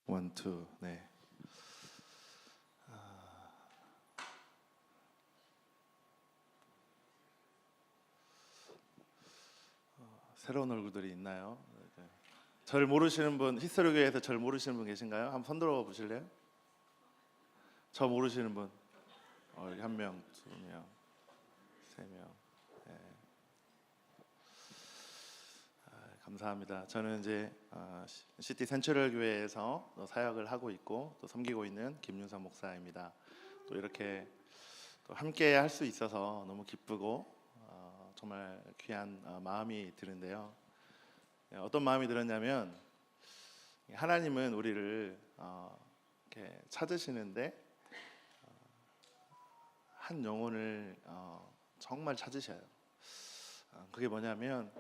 원, 투, 네. 새로운 얼굴들이 있나요? 네. 저를 모르시는 분, 히스토리 교회에서 저를 모르시는 분 계신가요? 한번 손 들어 보실래요? 저 모르시는 분? 여기 한 명, 두 명, 세 명. 네. 감사합니다. 저는 이제 시티 센트럴 교회에서 사역을 하고 있고 또 섬기고 있는 김윤선 목사입니다. 또 이렇게 또 함께 할 수 있어서 너무 기쁘고 정말 귀한 마음이 드는데요. 어떤 마음이 들었냐면 하나님은 우리를 이렇게 찾으시는데 한 영혼을 정말 찾으셔요. 그게 뭐냐면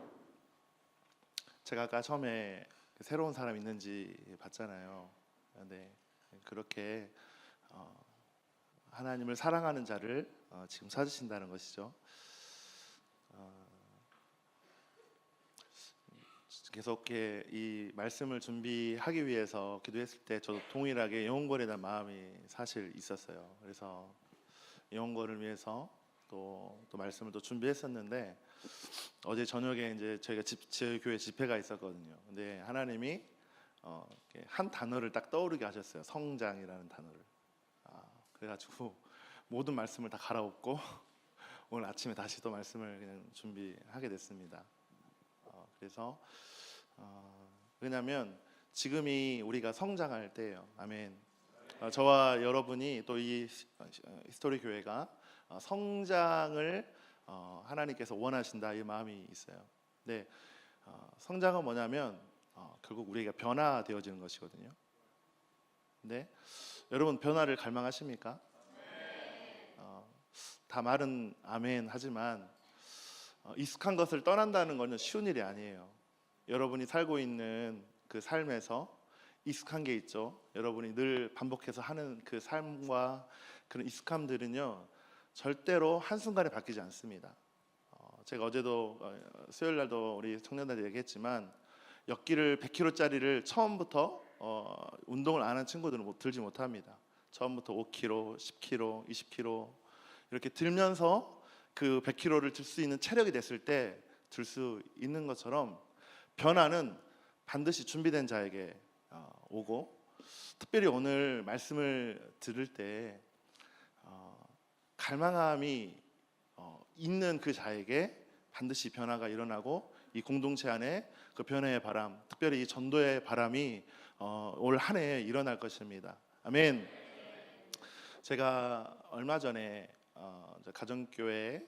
제가 아까 처음에 새로운 사람 있는지 봤잖아요. 근데 그렇게 하나님을 사랑하는 자를 지금 찾으신다는 것이죠. 계속 이 말씀을 준비하기 위해서 기도했을 때 저도 동일하게 영혼권에 대한 마음이 사실 있었어요. 그래서 영혼권을 위해서 또 말씀을 또 준비했었는데 어제 저녁에 이제 저희가 저희 교회 집회가 있었거든요. 근데 하나님이 한 단어를 딱 떠오르게 하셨어요. 성장이라는 단어를. 그래가지고 모든 말씀을 다 갈아엎고 오늘 아침에 다시 또 말씀을 그냥 준비하게 됐습니다. 그래서 왜냐하면 지금이 우리가 성장할 때예요. 아멘. 저와 여러분이 또 이 히스토리 교회가 성장을 하나님께서 원하신다 이 마음이 있어요. 근데 성장은 뭐냐면 결국 우리가 변화되어지는 것이거든요. 근데 여러분 변화를 갈망하십니까? 다 말은 아멘 하지만 익숙한 것을 떠난다는 것은 쉬운 일이 아니에요. 여러분이 살고 있는 그 삶에서 익숙한 게 있죠. 여러분이 늘 반복해서 하는 그 삶과 그런 익숙함들은요 절대로 한순간에 바뀌지 않습니다. 제가 어제도 수요일 날도 우리 청년들 얘기했지만 역기를 100kg짜리를 처음부터 운동을 안 한 친구들은 들지 못합니다. 처음부터 5kg, 10kg, 20kg 이렇게 들면서 그 100kg를 들 수 있는 체력이 됐을 때 들 수 있는 것처럼 변화는 반드시 준비된 자에게 오고, 특별히 오늘 말씀을 들을 때 갈망함이 있는 그 자에게 반드시 변화가 일어나고 이 공동체 안에 그 변화의 바람, 특별히 이 전도의 바람이 올 한 해에 일어날 것입니다. 아멘. 제가 얼마 전에 가정교회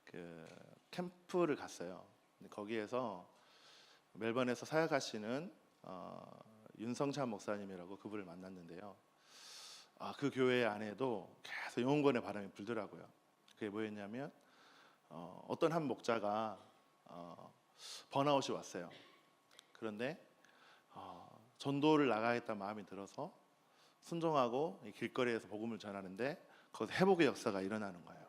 그 캠프를 갔어요. 거기에서 멜번에서 사역하시는 윤성찬 목사님이라고 그분을 만났는데요. 그 교회 안에도 계속 영혼권의 바람이 불더라고요. 그게 뭐였냐면 어떤 한 목자가 번아웃이 왔어요. 그런데 전도를 나가겠다는 마음이 들어서 순종하고 길거리에서 복음을 전하는데 거기서 회복의 역사가 일어나는 거예요.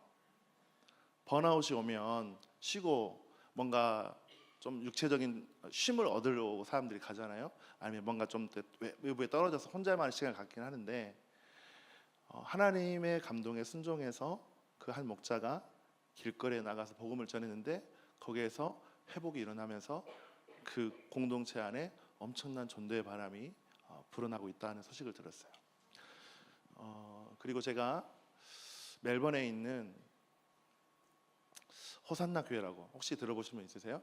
번아웃이 오면 쉬고 뭔가 좀 육체적인 쉼을 얻으려고 사람들이 가잖아요. 아니면 뭔가 좀 외부에 떨어져서 혼자만의 시간을 갖긴 하는데 하나님의 감동에 순종해서 그 한 목자가 길거리에 나가서 복음을 전했는데 거기에서 회복이 일어나면서 그 공동체 안에 엄청난 전도의 바람이 불어나고 있다는 소식을 들었어요. 그리고 제가 멜번에 있는 호산나 교회라고 혹시 들어보신 분 있으세요?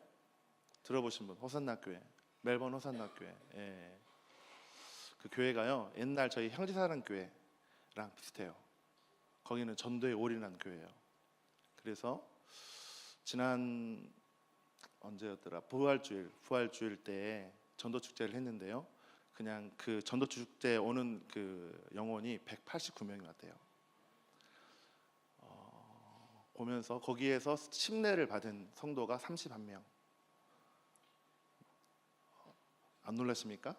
들어보신 분? 호산나 교회, 멜번 호산나 교회. 예. 그 교회가요 옛날 저희 형제사랑 교회랑 비슷해요. 거기는 전도에 올인한 교회예요. 그래서 지난 언제였더라? 부활주일 때 전도 축제를 했는데요. 그냥 그 전도 축제에 오는 그 영혼이 189명이 왔대요. 보면서 거기에서 침례를 받은 성도가 31명. 안 놀라십니까?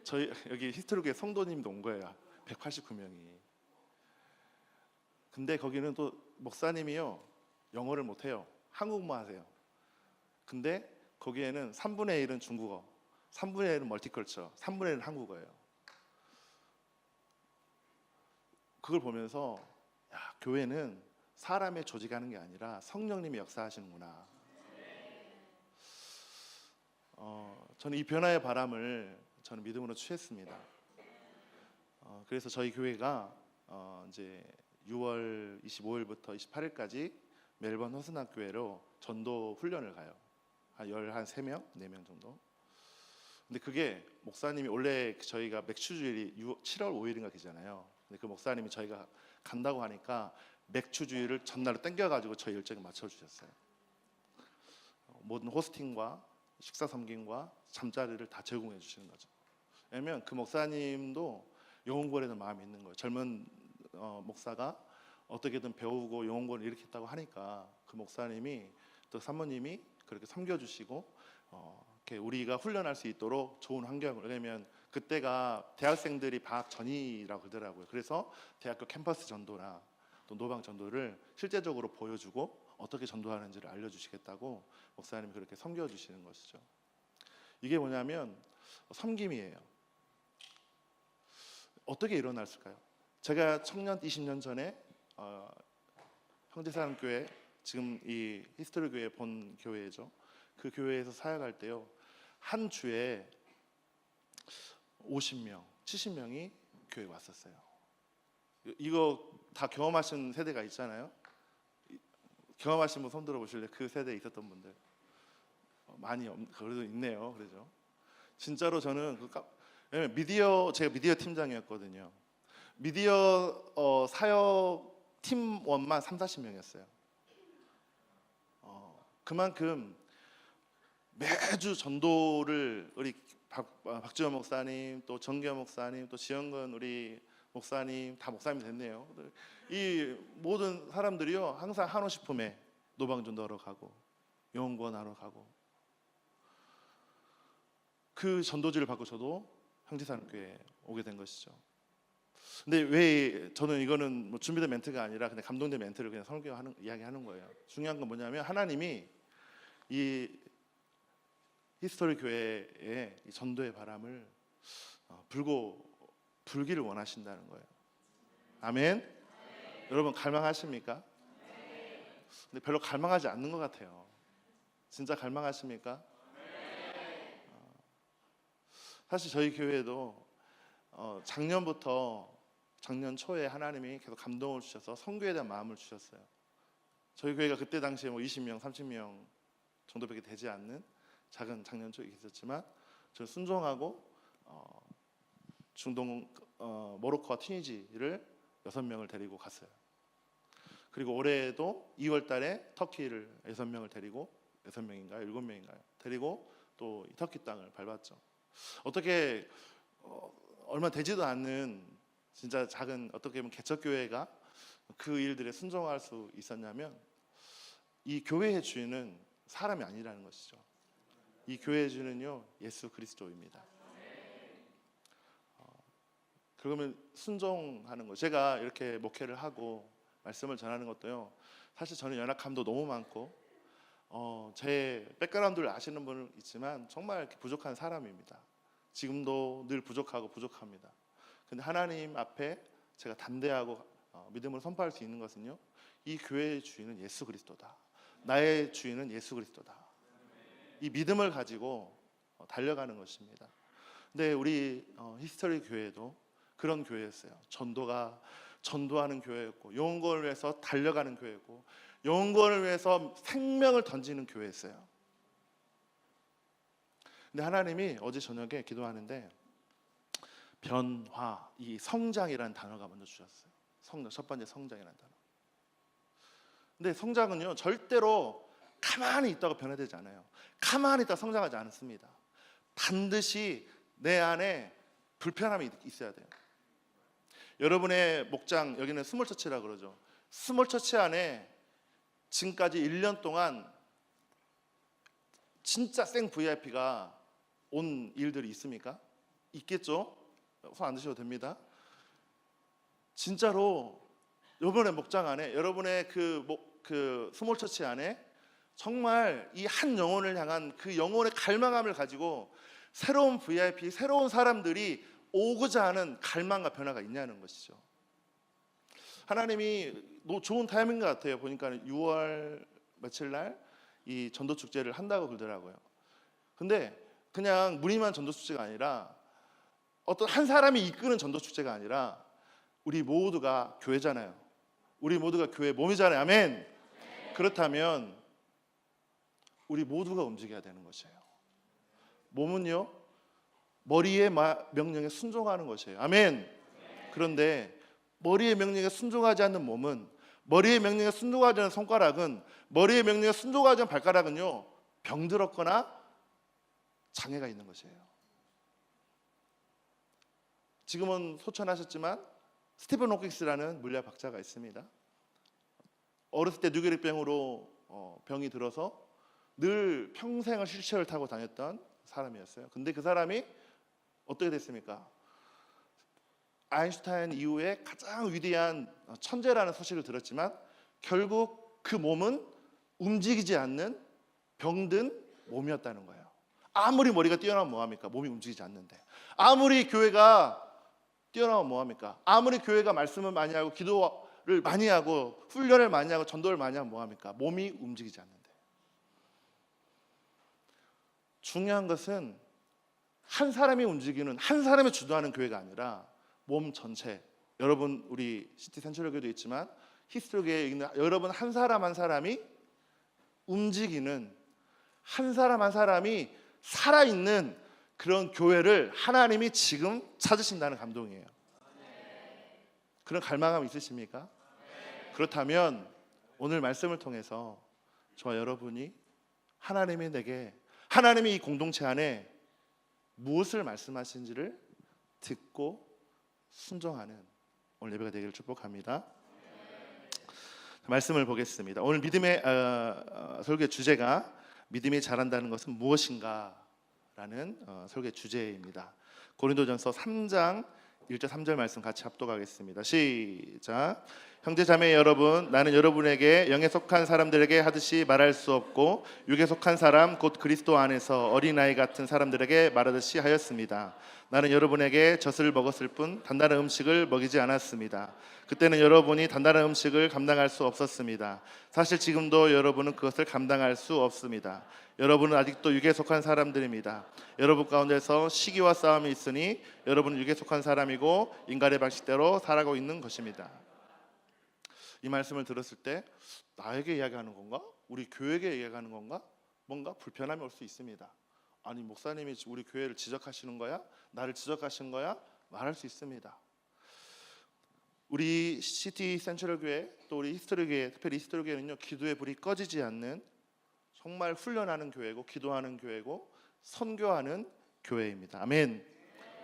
저희 여기 히스토리교회 성도님도 온 거예요. 189명이. 근데 거기는 또 목사님이요 영어를 못해요. 한국말 하세요. 근데 거기에는 3분의 1은 중국어, 3분의 1은 멀티컬처, 3분의 1은 한국어예요. 그걸 보면서 야, 교회는 사람의 조직하는 게 아니라 성령님이 역사하시는구나. 저는 이 변화의 바람을 저는 믿음으로 취했습니다. 그래서 저희 교회가 이제 6월 25일부터 28일까지 멜번 호스나교회로 전도 훈련을 가요. 한 13명, 4명 정도. 근데 그게 목사님이 원래 저희가 맥주주일이 7월 5일인가 되잖아요. 근데 그 목사님이 저희가 간다고 하니까 맥주주일을 전날로 땡겨가지고 저희 일정에 맞춰주셨어요. 모든 호스팅과 식사 섬김과 잠자리를 다 제공해 주시는 거죠. 왜냐면 그 목사님도 영혼권에 대한 마음이 있는 거예요. 젊은 목사가 어떻게든 배우고 영혼권을 일으켰다고 하니까 그 목사님이 또 사모님이 그렇게 섬겨주시고 이렇게 우리가 훈련할 수 있도록 좋은 환경을. 왜냐면 그때가 대학생들이 방학 전이라고 그러더라고요. 그래서 대학교 캠퍼스 전도나 또 노방 전도를 실제적으로 보여주고 어떻게 전도하는지를 알려주시겠다고 목사님이 그렇게 섬겨주시는 것이죠. 이게 뭐냐면 섬김이에요. 어떻게 일어났을까요? 제가 청년 20년 전에 형제사랑교회, 지금 이 히스토리 교회 본 교회죠. 그 교회에서 사역할 때요, 한 주에 50명, 70명이 교회에 왔었어요. 이거 다 경험하신 세대가 있잖아요. 경험하신 분 손 들어보실래요? 그 세대에 있었던 분들 많이 그래도 있네요. 그러죠. 진짜로 저는 왜냐면 제가 미디어 팀장이었거든요. 미디어 사역 팀원만 30-40명이었어요. 그만큼 매주 전도를 우리 박지원 목사님, 또 정규현 목사님, 또 지영근 우리 목사님, 다 목사님이 됐네요. 이 모든 사람들이요, 항상 한호식품에 노방전도하러 가고 영혼권하러 가고, 그 전도지를 받고 저도 형제사랑교회에 오게 된 것이죠. 근데 왜 저는 이거는 뭐 준비된 멘트가 아니라 그냥 감동된 멘트를 그냥 이야기하는 거예요. 중요한 건 뭐냐면 하나님이 이 히스토리 교회의 이 전도의 바람을 불기를 원하신다는 거예요. 아멘. 여러분 갈망하십니까? 근데 별로 갈망하지 않는 것 같아요. 진짜 갈망하십니까? 사실 저희 교회도 작년 초에 하나님이 계속 감동을 주셔서 선교에 대한 마음을 주셨어요. 저희 교회가 그때 당시에 뭐 20명, 30명 정도밖에 되지 않는 작은 작년 초에 있었지만 저는 순종하고 중동 모로코와 튀니지를 6명을 데리고 갔어요. 그리고 올해도 2월 달에 터키를 6명을 데리고 6명인가요? 7명인가요? 데리고 또 터키 땅을 밟았죠. 어떻게 얼마 되지도 않는 진짜 작은 어떻게 보면 개척교회가 그 일들에 순종할 수 있었냐면 이 교회의 주인은 사람이 아니라는 것이죠. 이 교회의 주인은요, 예수 그리스도입니다. 그러면 순종하는 거. 제가 이렇게 목회를 하고 말씀을 전하는 것도요, 사실 저는 연약함도 너무 많고 제 백그라운드를 아시는 분은 있지만 정말 부족한 사람입니다. 지금도 늘 부족합니다. 근데 하나님 앞에 제가 담대하고 믿음을 선포할 수 있는 것은요, 이 교회의 주인은 예수 그리스도다. 나의 주인은 예수 그리스도다. 이 믿음을 가지고 달려가는 것입니다. 근데 우리 히스토리 교회도 그런 교회였어요. 전도하는 교회였고, 영혼을 위해서 달려가는 교회고, 영혼을 위해서 생명을 던지는 교회였어요. 근데 하나님이 어제 저녁에 기도하는데 변화, 이 성장이라는 단어가 먼저 주셨어요. 성장, 첫 번째 성장이라는 단어. 근데 성장은요, 절대로 가만히 있다가 변화되지 않아요. 가만히 있다가 성장하지 않습니다. 반드시 내 안에 불편함이 있어야 돼요. 여러분의 목장, 여기는 스몰처치라고 그러죠. 스몰처치 안에 지금까지 1년 동안 진짜 생 VIP가 온 일들이 있습니까? 있겠죠? 손 안 드셔도 됩니다. 진짜로 여러분의 목장 안에, 여러분의 그 스몰처치 안에 정말 이 한 영혼을 향한 그 영혼의 갈망함을 가지고 새로운 VIP, 새로운 사람들이 오고자 하는 갈망과 변화가 있냐는 것이죠. 하나님이 좋은 타이밍인 것 같아요. 보니까 6월 며칠 날 이 전도 축제를 한다고 그러더라고요. 근데 그냥 무늬만 전도 축제가 아니라 어떤 한 사람이 이끄는 전도 축제가 아니라 우리 모두가 교회잖아요. 우리 모두가 교회 몸이잖아요. 아멘. 그렇다면 우리 모두가 움직여야 되는 것이에요. 몸은요, 머리의 명령에 순종하는 것이에요. 아멘. 그런데 머리의 명령에 순종하지 않는 몸은, 머리의 명령에 순종하지 않는 손가락은, 머리의 명령에 순종하지 않는 발가락은요, 병들었거나 장애가 있는 것이에요. 지금은 소천하셨지만 스티븐 호킹스라는 물리학 박사가 있습니다. 어렸을 때 뇌결핵병으로 병이 들어서 늘 평생을 휠체어를 타고 다녔던 사람이었어요. 근데 그 사람이 어떻게 됐습니까? 아인슈타인 이후에 가장 위대한 천재라는 소식을 들었지만 결국 그 몸은 움직이지 않는 병든 몸이었다는 거예요. 아무리 머리가 뛰어나면 뭐합니까? 몸이 움직이지 않는데. 아무리 교회가 뛰어나면 뭐합니까? 아무리 교회가 말씀을 많이 하고 기도를 많이 하고 훈련을 많이 하고 전도를 많이 하면 뭐합니까? 몸이 움직이지 않는데. 중요한 것은 한 사람이 움직이는, 한 사람이 주도하는 교회가 아니라 몸 전체. 여러분 우리 시티 센츄럴 교회도 있지만 히스토리교회에 있는 여러분 한 사람 한 사람이 움직이는, 한 사람 한 사람이 살아있는 그런 교회를 하나님이 지금 찾으신다는 감동이에요. 그런 갈망감 있으십니까? 그렇다면 오늘 말씀을 통해서 저와 여러분이 하나님이 내게, 하나님이 이 공동체 안에 무엇을 말씀하신지를 듣고 순종하는 오늘 예배가 되기를 축복합니다. 말씀을 보겠습니다. 오늘 믿음의 설교의 주제가 믿음이 자란다는 것은 무엇인가 라는 설교의 주제입니다. 고린도전서 3장 1절 3절 말씀 같이 합독하겠습니다. 시작. 형제 자매 여러분, 나는 여러분에게 영에 속한 사람들에게 하듯이 말할 수 없고 육에 속한 사람 곧 그리스도 안에서 어린아이 같은 사람들에게 말하듯이 하였습니다. 나는 여러분에게 젖을 먹었을 뿐 단단한 음식을 먹이지 않았습니다. 그때는 여러분이 단단한 음식을 감당할 수 없었습니다. 사실 지금도 여러분은 그것을 감당할 수 없습니다. 여러분은 아직도 육에 속한 사람들입니다. 여러분 가운데서 시기와 싸움이 있으니 여러분은 육에 속한 사람이고 인간의 방식대로 살아가고 있는 것입니다. 이 말씀을 들었을 때 나에게 이야기하는 건가? 우리 교회에게 이야기하는 건가? 뭔가 불편함이 올 수 있습니다. 아니 목사님이 우리 교회를 지적하시는 거야? 나를 지적하시는 거야? 말할 수 있습니다. 우리 시티 센트럴 교회 또 우리 히스토리 교회, 특별히 히스토리 교회는요, 기도의 불이 꺼지지 않는 정말 훈련하는 교회고 기도하는 교회고 선교하는 교회입니다. 아멘.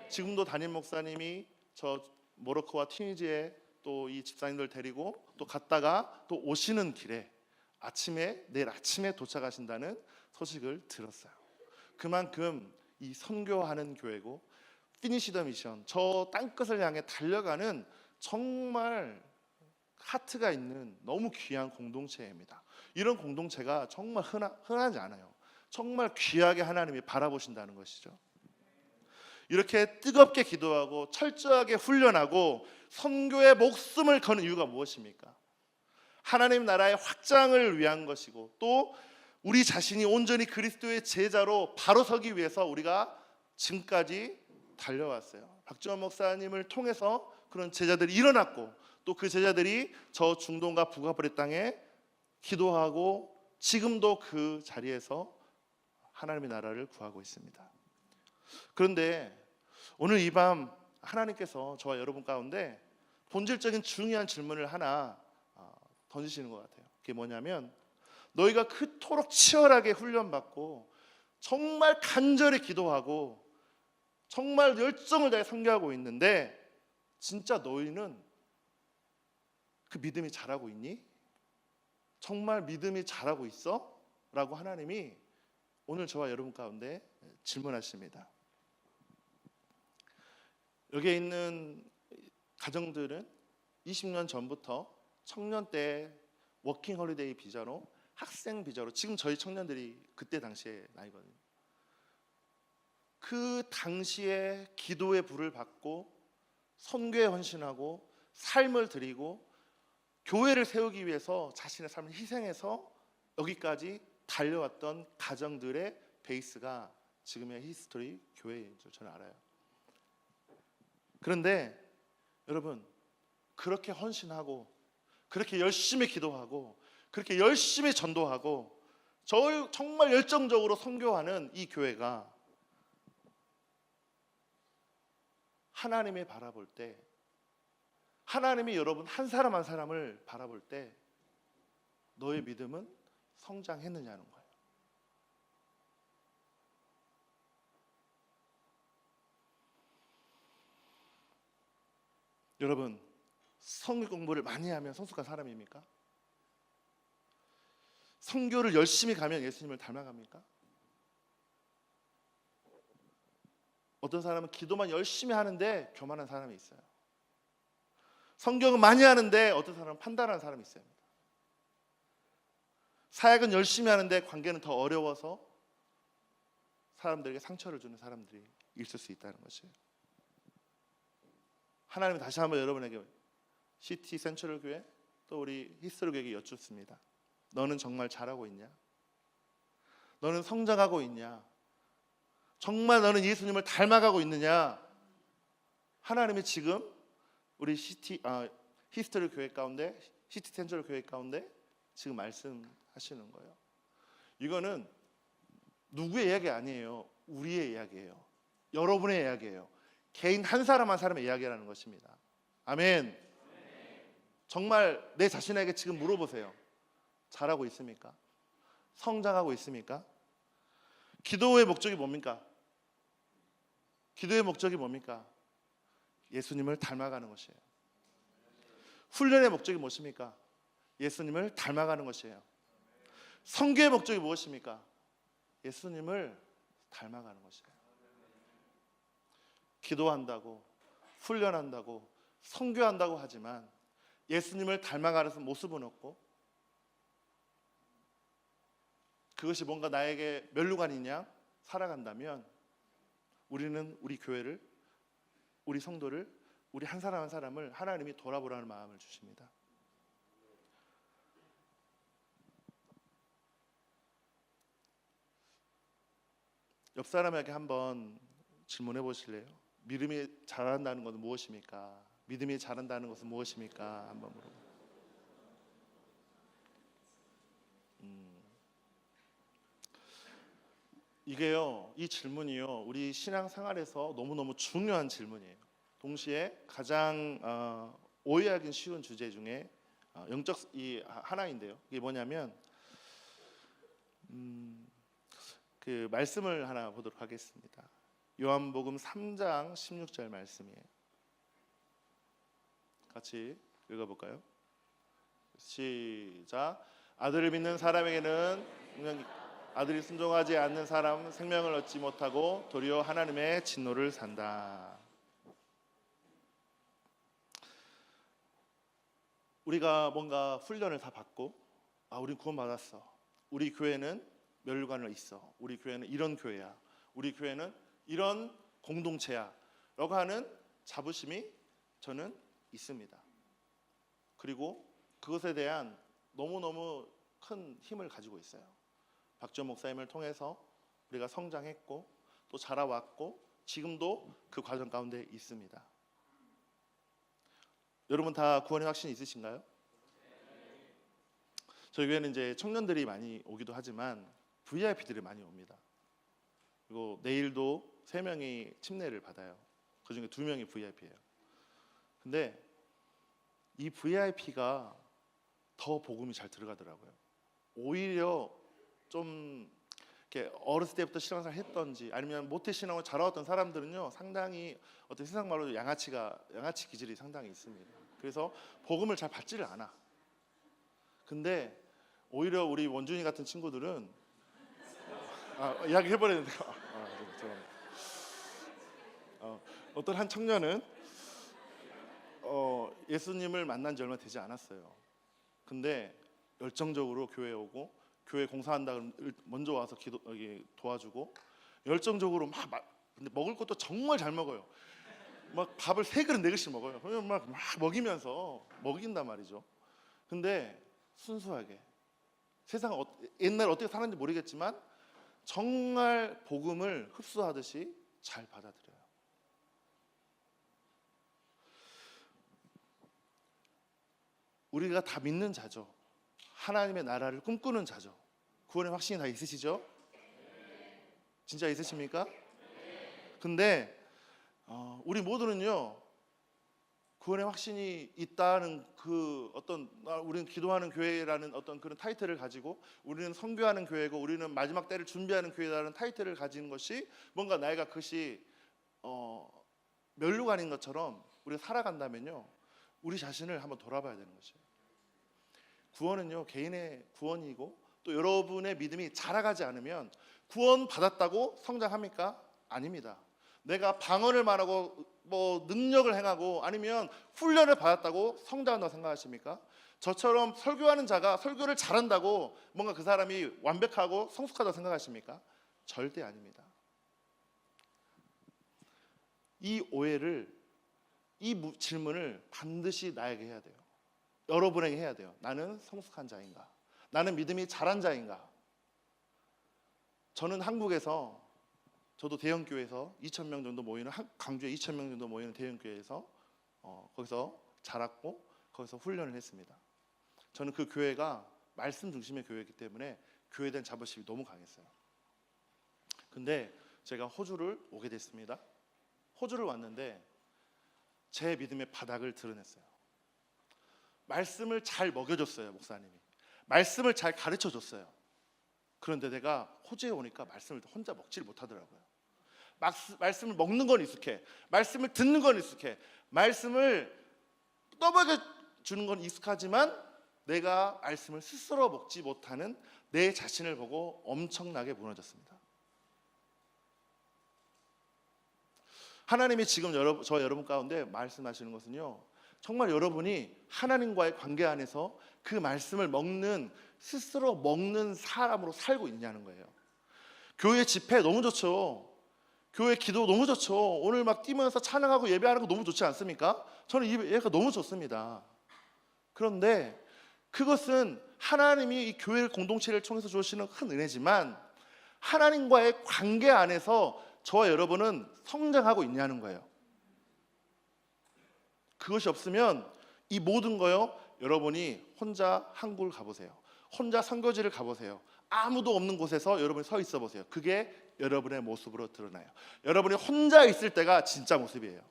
지금도 담임 목사님이 저 모로코와 튀니지에 또 이 집사님들 데리고 또 갔다가 또 오시는 길에 내일 아침에 도착하신다는 소식을 들었어요. 그만큼 이 선교하는 교회고 피니시 더 미션, 저 땅끝을 향해 달려가는 정말 하트가 있는 너무 귀한 공동체입니다. 이런 공동체가 정말 흔하지 않아요. 정말 귀하게 하나님이 바라보신다는 것이죠. 이렇게 뜨겁게 기도하고 철저하게 훈련하고 선교에 목숨을 거는 이유가 무엇입니까? 하나님 나라의 확장을 위한 것이고 또 우리 자신이 온전히 그리스도의 제자로 바로 서기 위해서 우리가 지금까지 달려왔어요. 박지원 목사님을 통해서 그런 제자들이 일어났고 또 그 제자들이 저 중동과 북아프리 땅에 기도하고 지금도 그 자리에서 하나님의 나라를 구하고 있습니다. 그런데 오늘 이 밤 하나님께서 저와 여러분 가운데 본질적인 중요한 질문을 하나 던지시는 것 같아요. 그게 뭐냐면 너희가 그토록 치열하게 훈련받고 정말 간절히 기도하고 정말 열정을 다해 선교하고 있는데 진짜 너희는 그 믿음이 자라고 있니? 정말 믿음이 자라고 있어? 라고 하나님이 오늘 저와 여러분 가운데 질문하십니다. 여기에 있는 가정들은 20년 전부터 청년 때 워킹 홀리데이 비자로, 학생 비자로, 지금 저희 청년들이 그때 당시에 나이거든요. 그 당시에 기도의 불을 받고 선교에 헌신하고 삶을 드리고 교회를 세우기 위해서 자신의 삶을 희생해서 여기까지 달려왔던 가정들의 베이스가 지금의 히스토리 교회인 줄 저는 알아요. 그런데 여러분, 그렇게 헌신하고 그렇게 열심히 기도하고 그렇게 열심히 전도하고 정말 열정적으로 선교하는 이 교회가 하나님이 바라볼 때, 하나님이 여러분 한 사람 한 사람을 바라볼 때 너의 믿음은 성장했느냐는 거예요. 여러분, 성경 공부를 많이 하면 성숙한 사람입니까? 선교를 열심히 가면 예수님을 닮아갑니까? 어떤 사람은 기도만 열심히 하는데 교만한 사람이 있어요. 성경은 많이 하는데 어떤 사람은 판단하는 사람이 있어요. 사역은 열심히 하는데 관계는 더 어려워서 사람들에게 상처를 주는 사람들이 있을 수 있다는 것이에요. 하나님은 다시 한번 여러분에게 시티 센트럴 교회 또 우리 히스토리 교회에게 여쭙습니다. 너는 정말 잘하고 있냐? 너는 성장하고 있냐? 정말 너는 예수님을 닮아가고 있느냐? 하나님이 지금 우리 히스토리 교회 가운데, 시티 센트럴 교회 가운데 지금 말씀하시는 거예요. 이거는 누구의 이야기 아니에요. 우리의 이야기예요. 여러분의 이야기예요. 개인 한 사람 한 사람의 이야기라는 것입니다. 아멘. 정말 내 자신에게 지금 물어보세요. 잘하고 있습니까? 성장하고 있습니까? 기도의 목적이 뭡니까? 기도의 목적이 뭡니까? 예수님을 닮아가는 것이에요. 훈련의 목적이 무엇입니까? 예수님을 닮아가는 것이에요. 선교의 목적이 무엇입니까? 예수님을 닮아가는 것이에요. 기도한다고, 훈련한다고, 선교한다고 하지만 예수님을 닮아가는 모습은 없고, 그것이 뭔가 나에게 면류관이냐 살아간다면 우리는 우리 교회를, 우리 성도를, 우리 한 사람 한 사람을 하나님이 돌아보라는 마음을 주십니다. 옆 사람에게 한번 질문해 보실래요? 믿음이 자란다는 것은 무엇입니까? 믿음이 자란다는 것은 무엇입니까? 한번 물어보세요. 이게요, 이 질문이요, 우리 신앙생활에서 너무너무 중요한 질문이에요. 동시에 가장 오해하기 쉬운 주제 중에 영적 하나인데요. 이게 뭐냐면 그 말씀을 하나 보도록 하겠습니다. 요한복음 3장 16절 말씀이에요. 같이 읽어볼까요? 시작. 아들을 믿는 사람에게는 아들이 순종하지 않는 사람은 생명을 얻지 못하고 도리어 하나님의 진노를 산다. 우리가 뭔가 훈련을 다 받고, 우리 구원받았어, 우리 교회는 멸관을 있어, 우리 교회는 이런 교회야, 우리 교회는 이런 공동체야 라고 하는 자부심이 저는 있습니다. 그리고 그것에 대한 너무너무 큰 힘을 가지고 있어요. 박지원 목사님을 통해서 우리가 성장했고 또 자라왔고 지금도 그 과정 가운데 있습니다. 여러분 다 구원의 확신이 있으신가요? 저희 교회는 이제 청년들이 많이 오기도 하지만 VIP들이 많이 옵니다. 그리고 내일도 3명이 침례를 받아요. 그중에 2명이 VIP예요. 근데 이 VIP가 더 복음이 잘 들어가더라고요. 오히려 좀 이렇게 어렸을 때부터 신앙생활 했던지 아니면 모태신앙을 자라왔던 사람들은요, 상당히 어떤 세상 말로 양아치 기질이 상당히 있습니다. 그래서 복음을 잘 받지를 않아. 근데 오히려 우리 원준이 같은 친구들은 이야기 해버렸는데 어떤 한 청년은 예수님을 만난 지 얼마 되지 않았어요. 근데 열정적으로 교회에 오고 교회 공사한다 그러면 먼저 와서 도와주고 열정적으로 막 근데 먹을 것도 정말 잘 먹어요. 막 밥을 3그릇 4그릇씩 먹어요. 그러면 막 먹이면서 먹인단 말이죠. 근데 순수하게 세상 옛날 어떻게 사는지 모르겠지만 정말 복음을 흡수하듯이 잘 받아들여요. 우리가 다 믿는 자죠. 하나님의 나라를 꿈꾸는 자죠. 구원의 확신이 다 있으시죠? 진짜 있으십니까? 근데 우리 모두는요, 구원의 확신이 있다는 그 어떤 우리는 기도하는 교회라는 어떤 그런 타이틀을 가지고 우리는 선교하는 교회고 우리는 마지막 때를 준비하는 교회라는 타이틀을 가진 것이 뭔가 나이가 그것이 면류관인 것처럼 우리가 살아간다면요, 우리 자신을 한번 돌아봐야 되는 것이에요. 구원은요, 개인의 구원이고 또 여러분의 믿음이 자라가지 않으면 구원 받았다고 성장합니까? 아닙니다. 내가 방언을 말하고 뭐 능력을 행하고 아니면 훈련을 받았다고 성장한다고 생각하십니까? 저처럼 설교하는 자가 설교를 잘한다고 뭔가 그 사람이 완벽하고 성숙하다고 생각하십니까? 절대 아닙니다. 이 오해를, 이 질문을 반드시 나에게 해야 돼요. 여러분에게 해야 돼요. 나는 성숙한 자인가? 나는 믿음이 자란 자인가? 저는 한국에서, 저도 대형교회에서 2,000명 정도 모이는, 강주에 2,000명 정도 모이는 대형교회에서 거기서 자랐고 거기서 훈련을 했습니다. 저는 그 교회가 말씀 중심의 교회이기 때문에 교회에 대한 자부심이 너무 강했어요. 근데 제가 호주를 오게 됐습니다. 호주를 왔는데 제 믿음의 바닥을 드러냈어요. 말씀을 잘 먹여줬어요, 목사님이. 말씀을 잘 가르쳐줬어요. 그런데 내가 호주에 오니까 말씀을 혼자 먹지를 못하더라고요. 말씀을 먹는 건 익숙해, 말씀을 듣는 건 익숙해, 말씀을 떠먹여 주는 건 익숙하지만 내가 말씀을 스스로 먹지 못하는 내 자신을 보고 엄청나게 무너졌습니다. 하나님이 지금 저 여러분 가운데 말씀하시는 것은요, 정말 여러분이 하나님과의 관계 안에서 그 말씀을 먹는, 스스로 먹는 사람으로 살고 있냐는 거예요. 교회 집회 너무 좋죠. 교회 기도 너무 좋죠. 오늘 막 뛰면서 찬양하고 예배하는 거 너무 좋지 않습니까? 저는 이 예배가 너무 좋습니다. 그런데 그것은 하나님이 이 교회 공동체를 통해서 주시는 큰 은혜지만 하나님과의 관계 안에서 저와 여러분은 성장하고 있냐는 거예요. 그것이 없으면 이 모든 거요, 여러분이 혼자 한국을 가보세요. 혼자 선교지를 가보세요. 아무도 없는 곳에서 여러분이 서 있어 보세요. 그게 여러분의 모습으로 드러나요. 여러분이 혼자 있을 때가 진짜 모습이에요.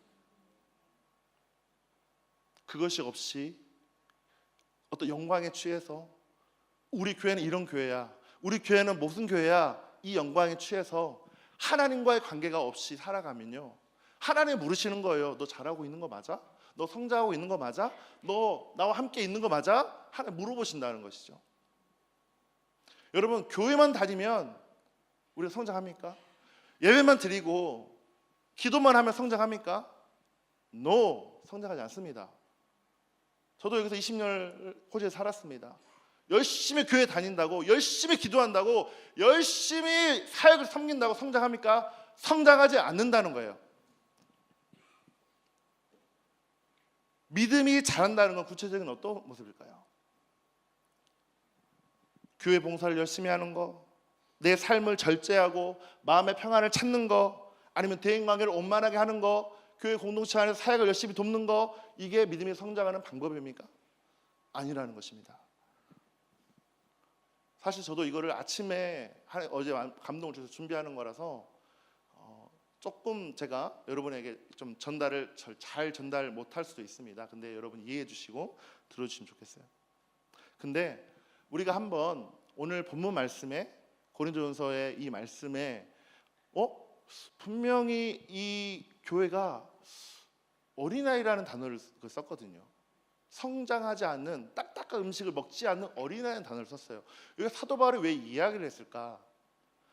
그것이 없이 어떤 영광에 취해서 우리 교회는 이런 교회야, 우리 교회는 무슨 교회야, 이 영광에 취해서 하나님과의 관계가 없이 살아가면요, 하나님 물으시는 거예요. 너 잘하고 있는 거 맞아? 너 성장하고 있는 거 맞아? 너 나와 함께 있는 거 맞아? 하나님 물어보신다는 것이죠. 여러분, 교회만 다니면 우리가 성장합니까? 예배만 드리고 기도만 하면 성장합니까? No, 성장하지 않습니다. 저도 여기서 20년 호주에 살았습니다. 열심히 교회 다닌다고, 열심히 기도한다고, 열심히 사역을 섬긴다고 성장합니까? 성장하지 않는다는 거예요. 믿음이 자란다는 건 구체적인 어떤 모습일까요? 교회 봉사를 열심히 하는 거, 내 삶을 절제하고 마음의 평안을 찾는 거, 아니면 대인관계를 원만하게 하는 거, 교회 공동체 안에서 사역을 열심히 돕는 거, 이게 믿음이 성장하는 방법입니까? 아니라는 것입니다. 사실 저도 이거를 아침에 어제 감동을 주셔서 준비하는 거라서 조금 제가 여러분에게 좀 잘 전달 못할 수도 있습니다. 근데 여러분 이해해 주시고 들어주시면 좋겠어요. 근데 우리가 한번 오늘 본문 말씀에, 고린도전서의 이 말씀에 분명히 이 교회가 어린아이라는 단어를 썼거든요. 성장하지 않는, 딱딱한 음식을 먹지 않는 어린아이라는 단어를 썼어요. 여기 사도 바울이 왜 이 이야기를 했을까?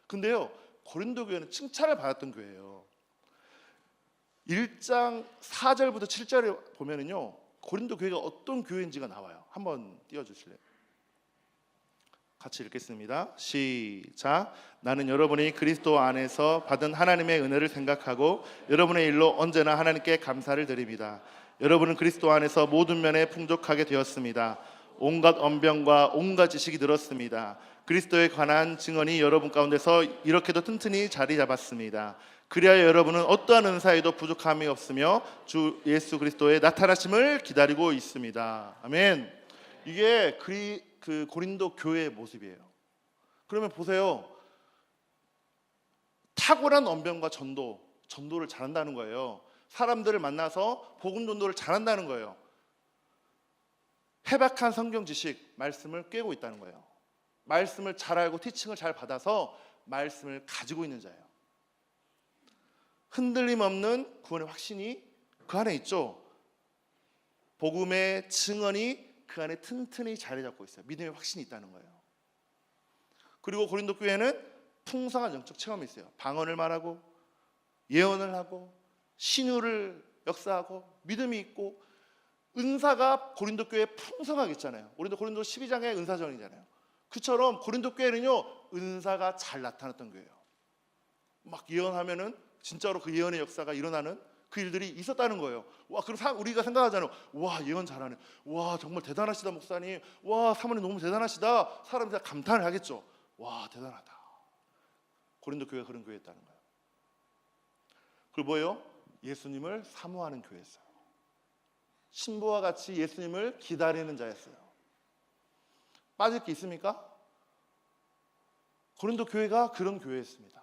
근데요, 고린도 교회는 칭찬을 받았던 교회예요. 1장 4절부터 7절에 보면은요, 고린도 교회가 어떤 교회인지가 나와요. 한번 띄워주실래요? 같이 읽겠습니다. 시작. 나는 여러분이 그리스도 안에서 받은 하나님의 은혜를 생각하고 여러분의 일로 언제나 하나님께 감사를 드립니다. 여러분은 그리스도 안에서 모든 면에 풍족하게 되었습니다. 온갖 언변과 온갖 지식이 늘었습니다. 그리스도에 관한 증언이 여러분 가운데서 이렇게도 튼튼히 자리 잡았습니다. 그리하여 여러분은 어떠한 은사에도 부족함이 없으며 주 예수 그리스도의 나타나심을 기다리고 있습니다. 아멘. 이게 그 고린도 교회의 모습이에요. 그러면 보세요. 탁월한 언변과 전도를 잘한다는 거예요. 사람들을 만나서 복음 전도를 잘한다는 거예요. 해박한 성경 지식, 말씀을 꿰고 있다는 거예요. 말씀을 잘 알고 티칭을 잘 받아서 말씀을 가지고 있는 자예요. 흔들림 없는 구원의 확신이 그 안에 있죠. 복음의 증언이 그 안에 튼튼히 자리 잡고 있어요. 믿음의 확신이 있다는 거예요. 그리고 고린도 교회는 풍성한 영적 체험이 있어요. 방언을 말하고 예언을 하고 신유를 역사하고 믿음이 있고 은사가 고린도 교회에 풍성하게 있잖아요. 우리도 고린도 12장의 은사전이잖아요. 그처럼 고린도 교회는요 은사가 잘 나타났던 교회예요. 막 예언하면은 진짜로 그 예언의 역사가 일어나는 그 일들이 있었다는 거예요. 와, 그럼 우리가 생각하잖아요. 와, 예언 잘하네. 와, 정말 대단하시다 목사님. 와, 사모님 너무 대단하시다. 사람들이 감탄을 하겠죠. 와, 대단하다. 고린도 교회가 그런 교회였다는 거예요. 그리고 뭐예요? 예수님을 사모하는 교회였어요. 신부와 같이 예수님을 기다리는 자였어요. 빠질 게 있습니까? 고린도 교회가 그런 교회였습니다.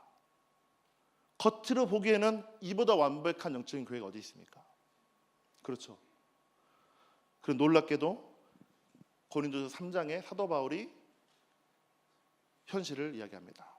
겉으로 보기에는 이보다 완벽한 영적인 교회가 어디 있습니까? 그렇죠. 그리고 놀랍게도 고린도서 3장에 사도 바울이 현실을 이야기합니다.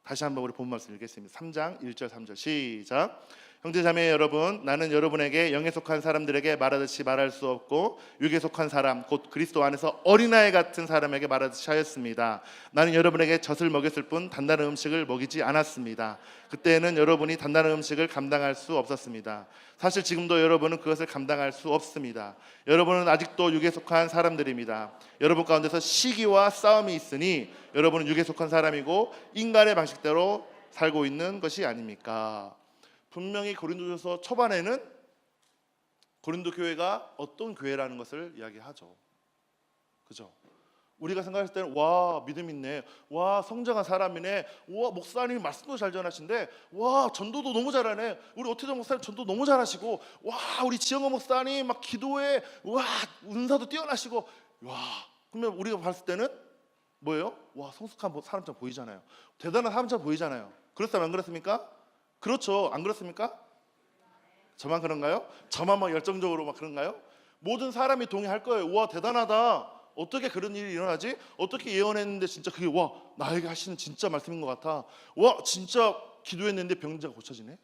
다시 한번 우리 본 말씀 읽겠습니다. 3장 1절 3절 시작. 형제자매 여러분, 나는 여러분에게 영에 속한 사람들에게 말하듯이 말할 수 없고 육에 속한 사람 곧 그리스도 안에서 어린아이 같은 사람에게 말하듯이 하였습니다. 나는 여러분에게 젖을 먹였을 뿐 단단한 음식을 먹이지 않았습니다. 그때는 여러분이 단단한 음식을 감당할 수 없었습니다. 사실 지금도 여러분은 그것을 감당할 수 없습니다. 여러분은 아직도 육에 속한 사람들입니다. 여러분 가운데서 시기와 싸움이 있으니 여러분은 육에 속한 사람이고 인간의 방식대로 살고 있는 것이 아닙니까? 분명히 고린도전서 초반에는 고린도 교회가 어떤 교회라는 것을 이야기하죠. 그죠? 우리가 생각했을 때는 와, 믿음 있네. 와, 성장한 사람이네. 와, 목사님이 말씀도 잘 전하신데 와, 전도도 너무 잘하네. 우리 오태정 목사님 전도 너무 잘하시고 와, 우리 지영호 목사님 막 기도에 와, 은사도 뛰어나시고 와. 그러면 우리가 봤을 때는 뭐예요? 와, 성숙한 사람처럼 보이잖아요. 대단한 사람처럼 보이잖아요. 그렇다면 안 그렇습니까? 그렇죠. 안 그렇습니까? 저만 그런가요? 저만 막 열정적으로 막 그런가요? 모든 사람이 동의할 거예요. 와, 대단하다. 어떻게 그런 일이 일어나지? 어떻게 예언했는데 진짜 그게 와, 나에게 하시는 진짜 말씀인 것 같아. 와, 진짜 기도했는데 병자가 고쳐지네.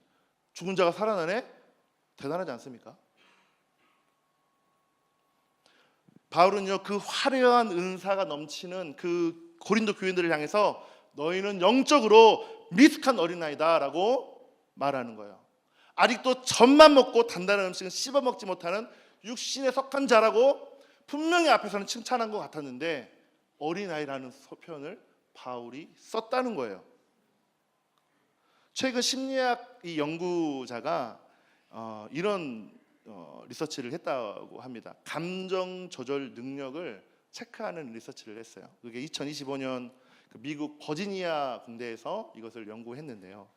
죽은 자가 살아나네. 대단하지 않습니까? 바울은요 그 화려한 은사가 넘치는 그 고린도 교인들을 향해서 너희는 영적으로 미숙한 어린아이다 라고 말하는 거예요. 아직도 젖만 먹고 단단한 음식은 씹어 먹지 못하는 육신에 속한 자라고 분명히 앞에서는 칭찬한 것 같았는데 어린아이라는 표현을 바울이 썼다는 거예요. 최근 심리학 이 연구자가 이런 리서치를 했다고 합니다. 감정 조절 능력을 체크하는 리서치를 했어요. 그게 2025년 미국 버지니아 군대에서 이것을 연구했는데요.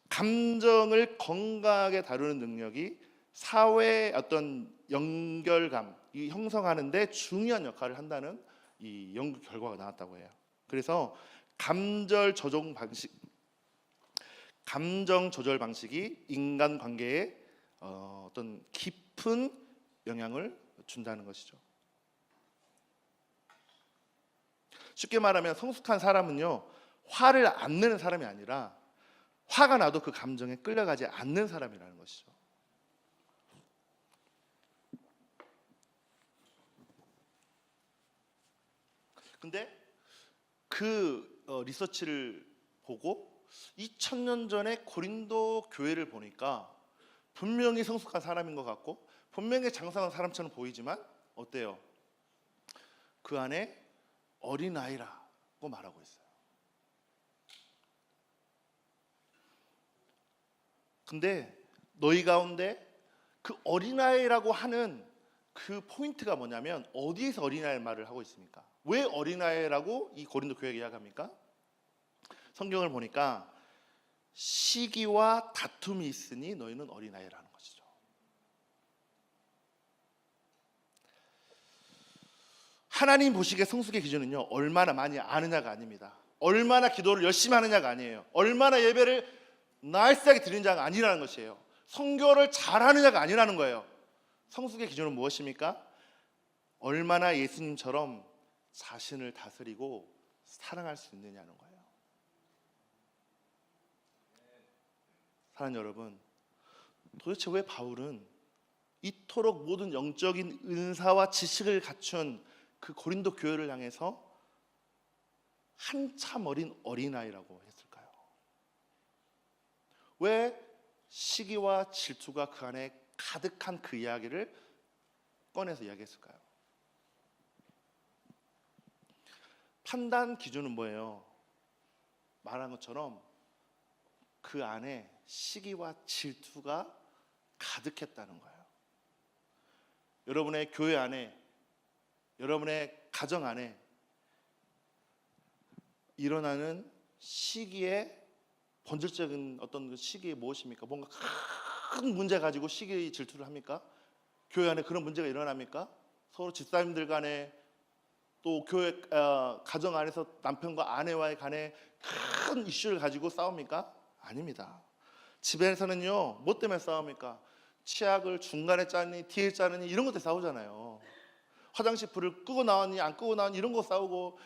감정을 건강하게 다루는 능력이 사회의 어떤 연결감 이 형성하는 데 중요한 역할을 한다는 이 연구 결과가 나왔다고 해요. 그래서 감정 조절 방식이 인간 관계에 어떤 깊은 영향을 준다는 것이죠. 쉽게 말하면 성숙한 사람은요 화를 안 내는 사람이 아니라 화가 나도 그 감정에 끌려가지 않는 사람이라는 것이죠. 근데 그 리서치를 보고 2000년 전에 고린도 교회를 보니까 분명히 성숙한 사람인 것 같고 분명히 장성한 사람처럼 보이지만 어때요? 그 안에 어린아이라고 말하고 있어요. 근데 너희 가운데 그 어린아이라고 하는 그 포인트가 뭐냐면 어디에서 어린아이 말을 하고 있습니까? 왜 어린아이라고 이 고린도 교회에 이야기합니까? 성경을 보니까 시기와 다툼이 있으니 너희는 어린아이라는 것이죠. 하나님 보시기에 성숙의 기준은요, 얼마나 많이 아느냐가 아닙니다. 얼마나 기도를 열심히 하느냐가 아니에요. 얼마나 예배를 나이스하게 드리는 자가 아니라는 것이에요. 선교를 잘하느냐가 아니라는 거예요. 성숙의 기준은 무엇입니까? 얼마나 예수님처럼 자신을 다스리고 사랑할 수 있느냐는 거예요. 사랑하는 여러분, 도대체 왜 바울은 이토록 모든 영적인 은사와 지식을 갖춘 그 고린도 교회를 향해서 한참 어린 어린아이라고 했을까요? 왜 시기와 질투가 그 안에 가득한 그 이야기를 꺼내서 이야기했을까요? 판단 기준은 뭐예요? 말한 것처럼 그 안에 시기와 질투가 가득했다는 거예요. 여러분의 교회 안에, 여러분의 가정 안에 일어나는 시기의 본질적인 어떤 그 시기에 무엇입니까? 뭔가 큰 문제 가지고 시기 질투를 합니까? 교회 안에 그런 문제가 일어납니까? 서로 집사님들 간에 또 교회 가정 안에서 남편과 아내와의 간에 큰 이슈를 가지고 싸웁니까? 아닙니다. 집에서는요, 뭐 때문에 싸웁니까? 치약을 중간에 짜니 뒤에 짜느니 이런 것 때문에 싸우잖아요. 화장실 불을 끄고 나왔니 안 끄고 나왔니 이런 거 싸우고,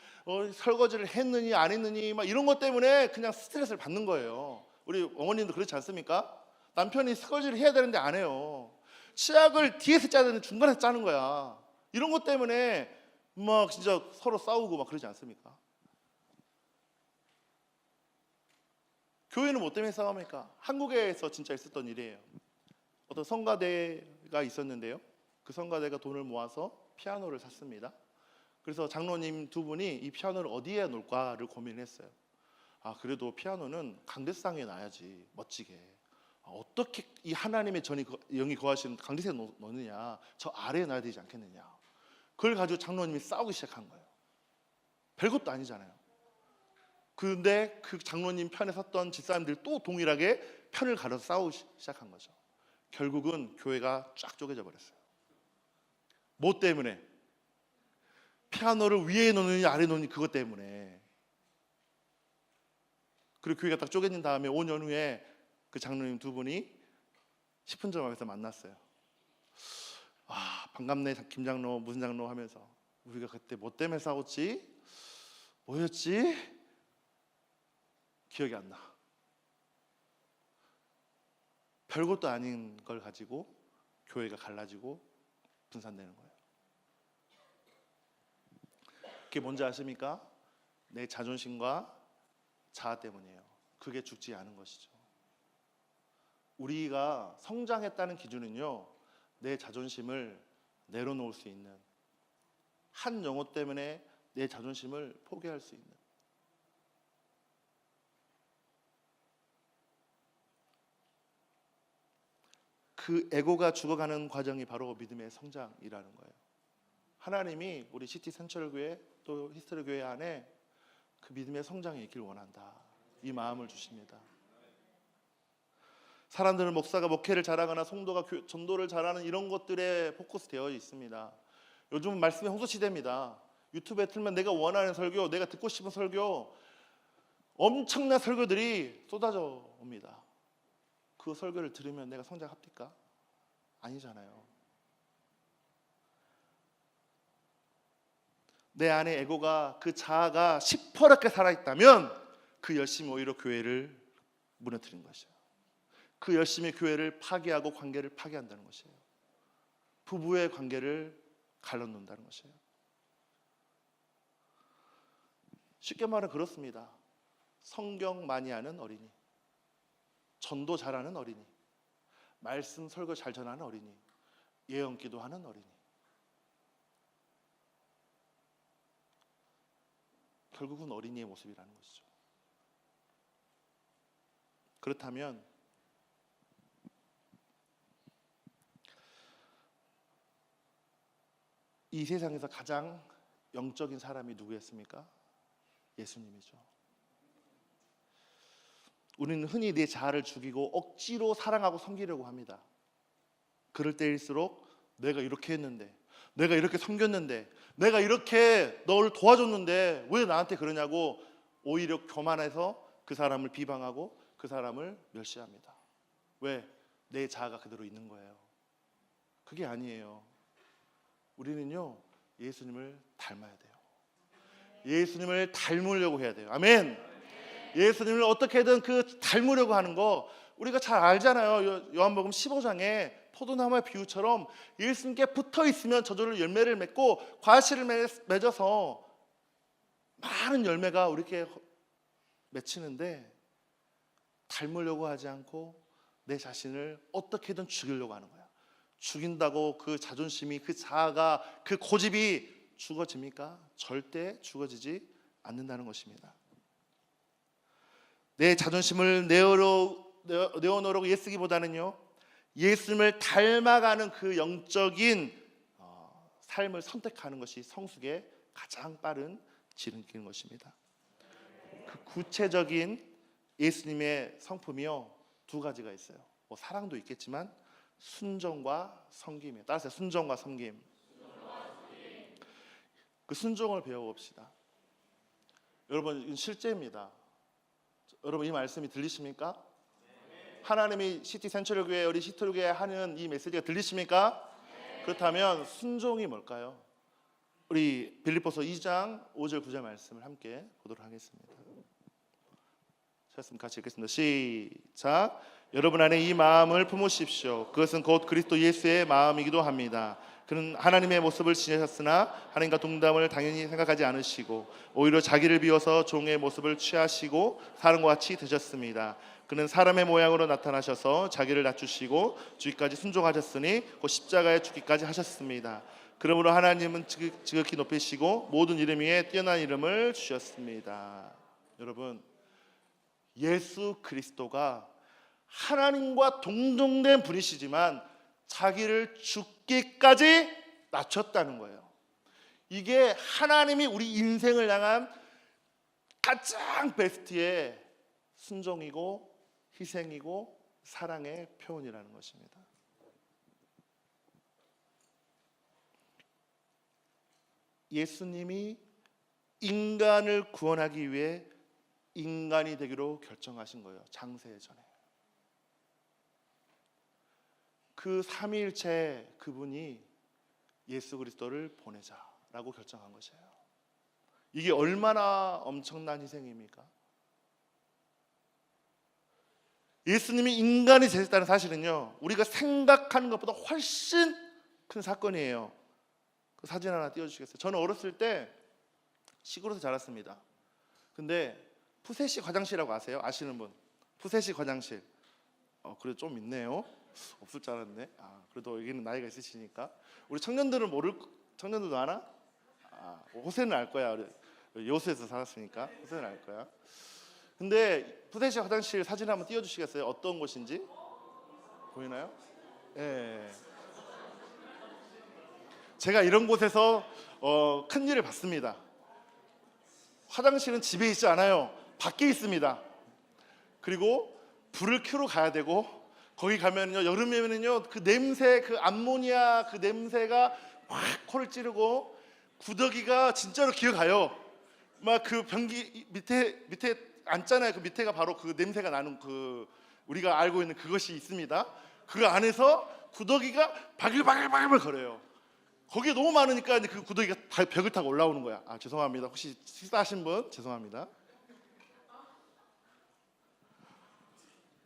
설거지를 했느니 안 했느니 막 이런 것 때문에 그냥 스트레스를 받는 거예요. 우리 어머님도 그렇지 않습니까? 남편이 설거지를 해야 되는데 안 해요. 치약을 뒤에서 짜야 되는데 중간에서 짜는 거야. 이런 것 때문에 막 진짜 서로 싸우고 막 그러지 않습니까? 교회는 뭐 때문에 싸웁니까? 한국에서 진짜 있었던 일이에요. 어떤 성가대가 있었는데요, 그 성가대가 돈을 모아서 피아노를 샀습니다. 그래서 장로님 두 분이 이 피아노를 어디에 놓을까를 고민했어요. 그래도 피아노는 강대상에 놔야지 멋지게. 어떻게 이 하나님의 영이 거하시는 강대상에 놓느냐, 저 아래에 놔야 되지 않겠느냐. 그걸 가지고 장로님이 싸우기 시작한 거예요. 별것도 아니잖아요. 그런데 그 장로님 편에 섰던 집사람들이 또 동일하게 편을 가려서 싸우기 시작한 거죠. 결국은 교회가 쫙 쪼개져 버렸어요. 뭐 때문에? 피아노를 위에 놓느냐 아래에 놓느냐 그것 때문에. 그리고 교회가 딱 쪼개진 다음에 5년 후에 그 장로님 두 분이 10분 전 앞에서 만났어요. 반갑네 김 장로 무슨 장로 하면서, 우리가 그때 뭐 때문에 싸웠지? 뭐였지? 기억이 안 나. 별것도 아닌 걸 가지고 교회가 갈라지고 분산되는 거예요. 그게 뭔지 아십니까? 내 자존심과 자아 때문이에요. 그게 죽지 않은 것이죠. 우리가 성장했다는 기준은요, 내 자존심을 내려놓을 수 있는, 한 영혼 때문에 내 자존심을 포기할 수 있는, 그 에고가 죽어가는 과정이 바로 믿음의 성장이라는 거예요. 하나님이 우리 시티 센트럴교회 또 히스토리 교회 안에 그 믿음의 성장이 있길 원한다, 이 마음을 주십니다. 사람들은 목사가 목회를 잘하거나 성도가 전도를 잘하는 이런 것들에 포커스 되어 있습니다. 요즘은 말씀의 홍수 시대입니다. 유튜브에 틀면 내가 원하는 설교, 내가 듣고 싶은 설교, 엄청난 설교들이 쏟아져 옵니다. 그 설교를 들으면 내가 성장합니까? 아니잖아요. 내 안에 에고가, 그 자아가 시퍼렇게 살아있다면 그 열심히 오히려 교회를 무너뜨린 것이에요. 그 열심히 교회를 파괴하고 관계를 파괴한다는 것이에요. 부부의 관계를 갈라놓는다는 것이에요. 쉽게 말하면 그렇습니다. 성경 많이 하는 어린이, 전도 잘하는 어린이, 말씀 설교 잘 전하는 어린이, 예언 기도하는 어린이, 결국은 어린이의 모습이라는 것이죠. 그렇다면 이 세상에서 가장 영적인 사람이 누구였습니까? 예수님이죠. 우리는 흔히 내 자아를 죽이고 억지로 사랑하고 섬기려고 합니다. 그럴 때일수록 내가 이렇게 했는데, 내가 이렇게 섬겼는데, 내가 이렇게 널 도와줬는데 왜 나한테 그러냐고 오히려 교만해서 그 사람을 비방하고 그 사람을 멸시합니다. 왜? 내 자아가 그대로 있는 거예요. 그게 아니에요. 우리는요, 예수님을 닮아야 돼요. 예수님을 닮으려고 해야 돼요. 아멘. 예수님을 어떻게든 그 닮으려고 하는 거 우리가 잘 알잖아요. 요한복음 15장에 포도나무의 비유처럼 예수님께 붙어 있으면 저절로 열매를 맺고 과실을 맺어서 많은 열매가 우리에게 맺히는데, 닮으려고 하지 않고 내 자신을 어떻게든 죽이려고 하는 거야. 죽인다고 그 자존심이, 그 자아가, 그 고집이 죽어집니까? 절대 죽어지지 않는다는 것입니다. 내 자존심을 내어놓으려고 애쓰기보다는요, 예수님을 닮아가는 그 영적인 삶을 선택하는 것이 성숙의 가장 빠른 지름길인 것입니다. 그 구체적인 예수님의 성품이요, 두 가지가 있어요. 뭐 사랑도 있겠지만 순종과 섬김이에요. 따라서 순종과 섬김. 그 순종을 배워봅시다. 여러분, 이건 실제입니다. 여러분, 이 말씀이 들리십니까? 하나님이 시티 센츄럴 교회, 우리 시트루 교회 하는 이 메시지가 들리십니까? 그렇다면 순종이 뭘까요? 우리 빌립보서 2장 5절 9절 말씀을 함께 보도록 하겠습니다. 찾았으면 같이 읽겠습니다. 시작. 여러분 안에 이 마음을 품으십시오. 그것은 곧 그리스도 예수의 마음이기도 합니다. 그는 하나님의 모습을 지니셨으나 하나님과 동담을 당연히 생각하지 않으시고 오히려 자기를 비워서 종의 모습을 취하시고 사람과 같이 되셨습니다. 그는 사람의 모양으로 나타나셔서 자기를 낮추시고 죽기까지 순종하셨으니 곧 십자가에 죽기까지 하셨습니다. 그러므로 하나님은 지극히 높이시고 모든 이름 위에 뛰어난 이름을 주셨습니다. 여러분, 예수 그리스도가 하나님과 동등된 분이시지만 자기를 죽기까지 낮췄다는 거예요. 이게 하나님이 우리 인생을 향한 가장 베스트의 순종이고 희생이고 사랑의 표현이라는 것입니다. 예수님이 인간을 구원하기 위해 인간이 되기로 결정하신 거예요. 장세 전에. 그 삼위일체 그분이 예수 그리스도를 보내자라고 결정한 것이에요. 이게 얼마나 엄청난 희생입니까? 예수님이 인간이 되셨다는 사실은요, 우리가 생각하는 것보다 훨씬 큰 사건이에요. 그 사진 하나 띄워주시겠어요? 저는 어렸을 때 시골에서 자랐습니다. 근데 푸세식 화장실이라고 아세요? 아시는 분? 푸세식 화장실. 그래도 좀 있네요. 없을 줄 알았네. 그래도 여기는 나이가 있으시니까. 우리 청년들도 아나? 호세는 알 거야. 여수에서 살았으니까 호세는 알 거야. 근데 푸세식 화장실 사진 한번 띄워주시겠어요? 어떤 곳인지 보이나요? 예. 제가 이런 곳에서 큰 일을 봤습니다. 화장실은 집에 있지 않아요. 밖에 있습니다. 그리고 불을 켜러 가야 되고, 거기 가면요, 여름이면요, 그 냄새, 그 암모니아 그 냄새가 막 코를 찌르고, 구더기가 진짜로 기어가요. 막 그 변기 밑에 앉잖아요. 그 밑에가 바로 그 냄새가 나는 그 우리가 알고 있는 그것이 있습니다. 그 안에서 구더기가 바글바글 거려요. 거기에 너무 많으니까 그 구더기가 벽을 타고 올라오는 거야. 죄송합니다. 혹시 식사하신 분 죄송합니다.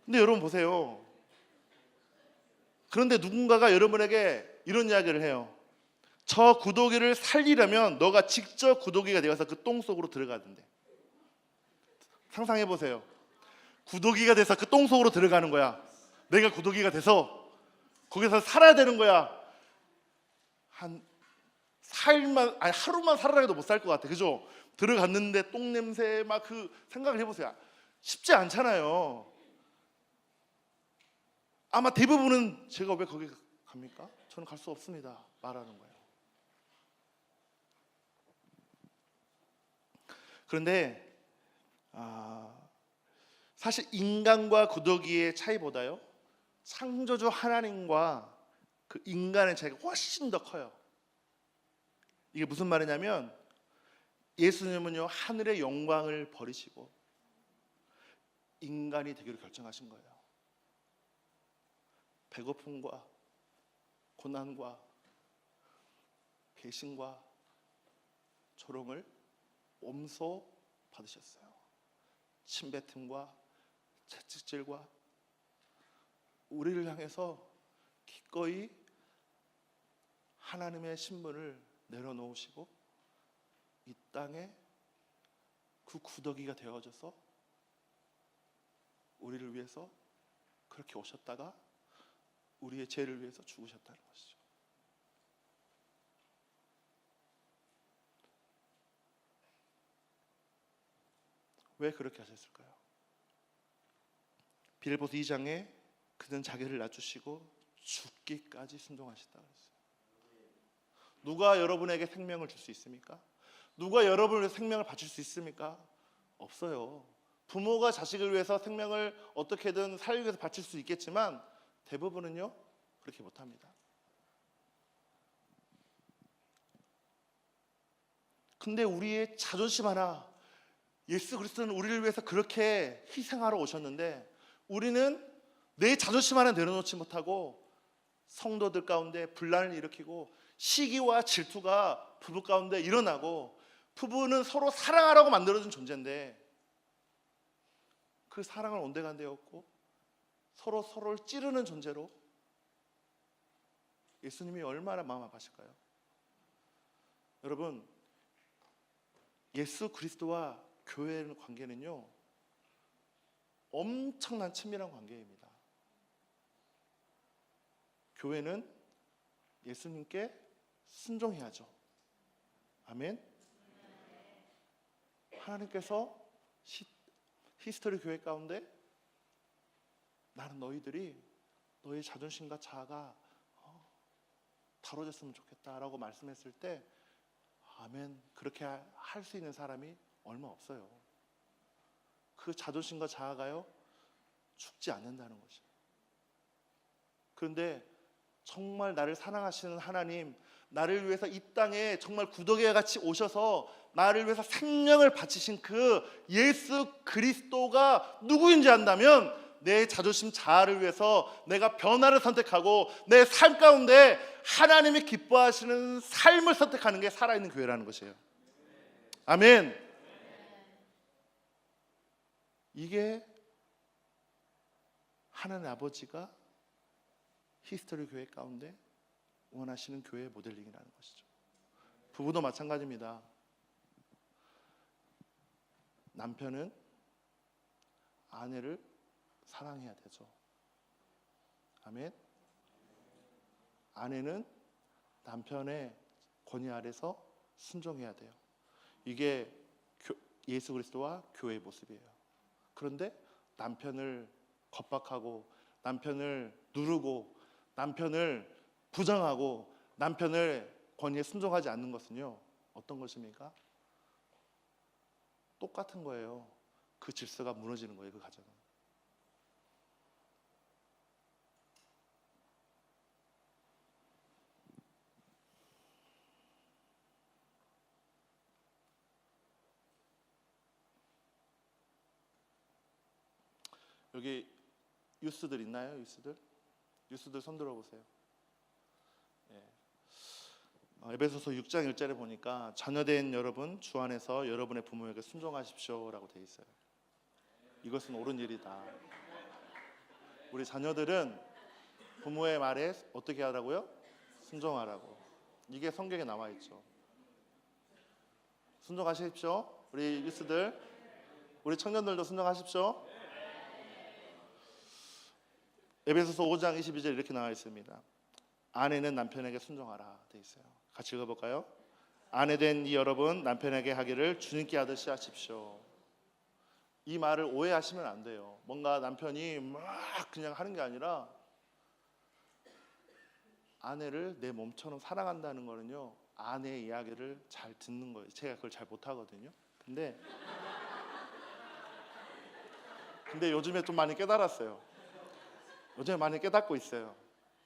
근데 여러분 보세요. 그런데 누군가가 여러분에게 이런 이야기를 해요. 저 구더기를 살리려면 너가 직접 구더기가 되어서 그 똥 속으로 들어가던데. 상상해 보세요. 구더기가 돼서 그 똥 속으로 들어가는 거야. 내가 구더기가 돼서 거기서 살아야 되는 거야. 한 하루만 살아라 해도 못 살 것 같아. 그죠? 들어갔는데 똥 냄새 막 그 생각을 해보세요. 쉽지 않잖아요. 아마 대부분은 제가 왜 거기 갑니까? 저는 갈 수 없습니다. 말하는 거예요. 그런데 사실 인간과 구더기의 차이보다요, 창조주 하나님과 그 인간의 차이가 훨씬 더 커요. 이게 무슨 말이냐면 예수님은요 하늘의 영광을 버리시고 인간이 되기로 결정하신 거예요. 배고픔과 고난과 배신과 조롱을 몸소 받으셨어요. 침뱉음과 채찍질과 우리를 향해서 기꺼이 하나님의 신분을 내려놓으시고 이 땅에 그 구더기가 되어져서 우리를 위해서 그렇게 오셨다가 우리의 죄를 위해서 죽으셨다는 것이죠. 왜 그렇게 하셨을까요? 빌립보서 2장에 그는 자기를 낮추시고 죽기까지 순종하셨다 그랬어요. 누가 여러분에게 생명을 줄 수 있습니까? 누가 여러분을 위해서 생명을 바칠 수 있습니까? 없어요. 부모가 자식을 위해서 생명을 어떻게든 살기 위해서 바칠 수 있겠지만 대부분은요 그렇게 못합니다. 근데 우리의 자존심 하나, 예수 그리스도는 우리를 위해서 그렇게 희생하러 오셨는데 우리는 내 자존심 하나 내려놓지 못하고 성도들 가운데 분란을 일으키고 시기와 질투가 부부 가운데 일어나고, 부부는 서로 사랑하라고 만들어준 존재인데 그 사랑은 온데간데였고 서로를 찌르는 존재로 예수님이 얼마나 마음 아파하실까요? 여러분, 예수 그리스도와 교회의 관계는요 엄청난 친밀한 관계입니다. 교회는 예수님께 순종해야죠. 아멘. 하나님께서 히스토리 교회 가운데 나는 너희들이 너희 자존심과 자아가 다뤄졌으면 좋겠다라고 말씀했을 때 아멘, 그렇게 할 수 있는 사람이 얼마 없어요. 그 자존심과 자아가요 죽지 않는다는 것이에요. 그런데 정말 나를 사랑하시는 하나님, 나를 위해서 이 땅에 정말 구더기와 같이 오셔서 나를 위해서 생명을 바치신 그 예수 그리스도가 누구인지 안다면 내 자존심 자아를 위해서 내가 변화를 선택하고 내 삶 가운데 하나님이 기뻐하시는 삶을 선택하는 게 살아있는 교회라는 것이에요. 아멘. 이게 하나님 아버지가 히스토리 교회 가운데 원하시는 교회의 모델링이라는 것이죠. 부부도 마찬가지입니다. 남편은 아내를 사랑해야 되죠. 아멘. 아내는 남편의 권위 아래서 순종해야 돼요. 이게 예수 그리스도와 교회의 모습이에요. 그런데 남편을 겁박하고 남편을 누르고 남편을 부정하고 남편을 권위에 순종하지 않는 것은요 어떤 것입니까? 똑같은 거예요. 그 질서가 무너지는 거예요. 그 가정은. 여기 유스들 있나요? 유스들 손 들어보세요. 에베소서 6장 1절에 보니까 자녀된 여러분 주 안에서 여러분의 부모에게 순종하십시오라고 돼 있어요. 이것은 옳은 일이다. 우리 자녀들은 부모의 말에 어떻게 하라고요? 순종하라고. 이게 성경에 나와 있죠. 순종하십시오. 우리 유스들, 우리 청년들도 순종하십시오. 에베소서 5장 22절 이렇게 나와 있습니다. 아내는 남편에게 순종하라 돼 있어요. 같이 읽어볼까요? 아내된 이 여러분, 남편에게 하기를 주님께 하듯이 하십시오. 이 말을 오해하시면 안 돼요. 뭔가 남편이 막 그냥 하는 게 아니라 아내를 내 몸처럼 사랑한다는 거는요, 아내의 이야기를 잘 듣는 거예요. 제가 그걸 잘 못하거든요. 근데 요즘에 좀 많이 깨달았어요. 요즘에 많이 깨닫고 있어요.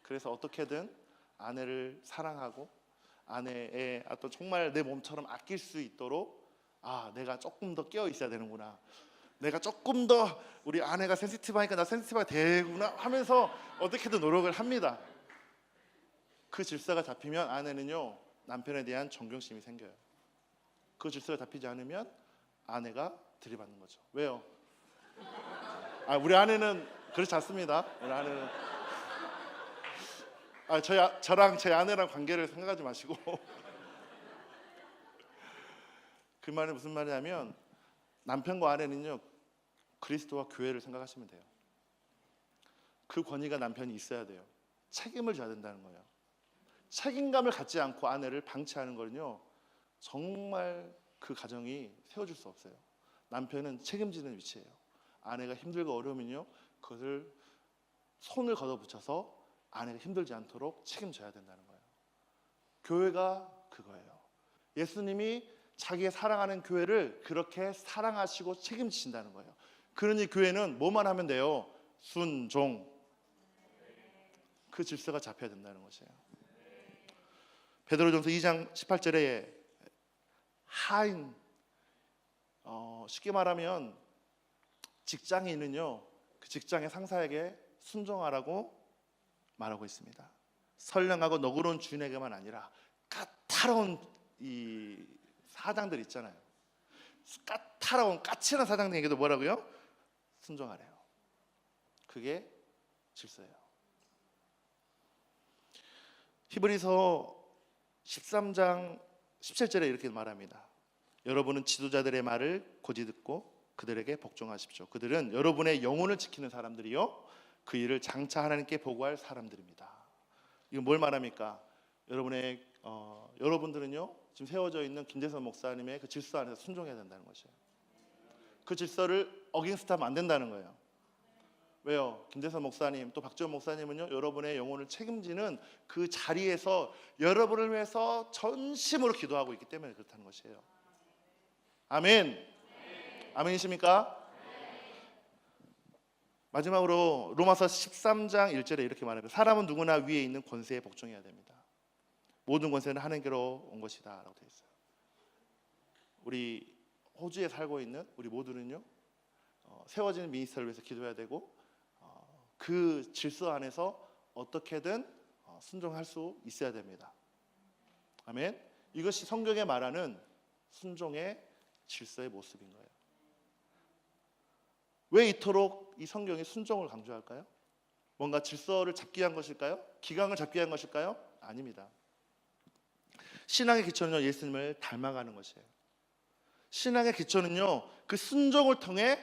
그래서 어떻게든 아내를 사랑하고 아내의 어떤 정말 내 몸처럼 아낄 수 있도록, 내가 조금 더 깨어 있어야 되는구나, 내가 조금 더 우리 아내가 센시티브하니까 나 센시티브가 되구나 하면서 어떻게든 노력을 합니다. 그 질서가 잡히면 아내는요, 남편에 대한 존경심이 생겨요. 그 질서가 잡히지 않으면 아내가 들이받는 거죠. 왜요? 우리 아내는 그렇지 않습니다. 우리 아내는 저랑 제 아내랑 관계를 생각하지 마시고 그 말은 무슨 말이냐면, 남편과 아내는요, 그리스도와 교회를 생각하시면 돼요. 그 권위가 남편이 있어야 돼요. 책임을 져야 된다는 거예요. 책임감을 갖지 않고 아내를 방치하는 거는요, 정말 그 가정이 세워질 수 없어요. 남편은 책임지는 위치예요. 아내가 힘들고 어려우면요, 그것을 손을 걷어붙여서 아내가 힘들지 않도록 책임져야 된다는 거예요. 교회가 그거예요. 예수님이 자기의 사랑하는 교회를 그렇게 사랑하시고 책임지신다는 거예요. 그러니 교회는 뭐만 하면 돼요? 순종. 그 질서가 잡혀야 된다는 것이에요. 베드로전서 2장 18절에 하인, 쉽게 말하면 직장인은요, 그 직장의 상사에게 순종하라고 말하고 있습니다. 선량하고 너그러운 주인에게만 아니라 까다로운 이 사장들 있잖아요. 까다로운 까칠한 사장님에게도 뭐라고요? 순종하래요. 그게 질서예요. 히브리서 13장 17절에 이렇게 말합니다. 여러분은 지도자들의 말을 고지 듣고 그들에게 복종하십시오. 그들은 여러분의 영혼을 지키는 사람들이요, 그 일을 장차 하나님께 보고할 사람들입니다. 이건 뭘 말합니까? 여러분들은요, 지금 세워져 있는 김대선 목사님의 그 질서 안에서 순종해야 된다는 것이에요. 그 질서를 어긴스트하면 안 된다는 거예요. 왜요? 김대선 목사님 또 박지원 목사님은요, 여러분의 영혼을 책임지는 그 자리에서 여러분을 위해서 전심으로 기도하고 있기 때문에 그렇다는 것이에요. 아멘. 아멘이십니까? 마지막으로 로마서 13장 1절에 이렇게 말합니다. 사람은 누구나 위에 있는 권세에 복종해야 됩니다. 모든 권세는 하나님께로 온 것이다 라고 되어 있어요. 우리 호주에 살고 있는 우리 모두는요, 세워지는 미니스터를 위해서 기도해야 되고, 그 질서 안에서 어떻게든 순종할 수 있어야 됩니다. 아멘. 이것이 성경에 말하는 순종의 질서의 모습인 거예요. 왜 이토록 이 성경이 순종을 강조할까요? 뭔가 질서를 잡기 위한 것일까요? 기강을 잡기 위한 것일까요? 아닙니다. 신앙의 기초는요, 예수님을 닮아가는 것이에요. 신앙의 기초는요, 그 순종을 통해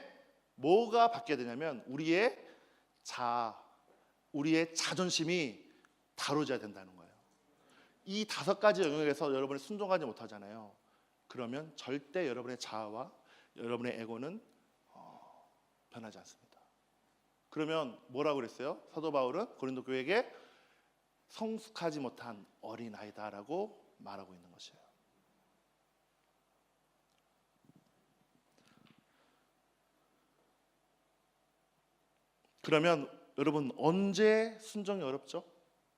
뭐가 받게 되냐면 우리의 우리의 자존심이 다뤄져야 된다는 거예요. 이 5가지 영역에서 여러분이 순종하지 못하잖아요. 그러면 절대 여러분의 자아와 여러분의 에고는 변하지 않습니다. 그러면 뭐라고 그랬어요? 사도 바울은 고린도 교회에게 성숙하지 못한 어린아이다라고 말하고 있는 것이에요. 그러면 여러분, 언제 순종이 어렵죠?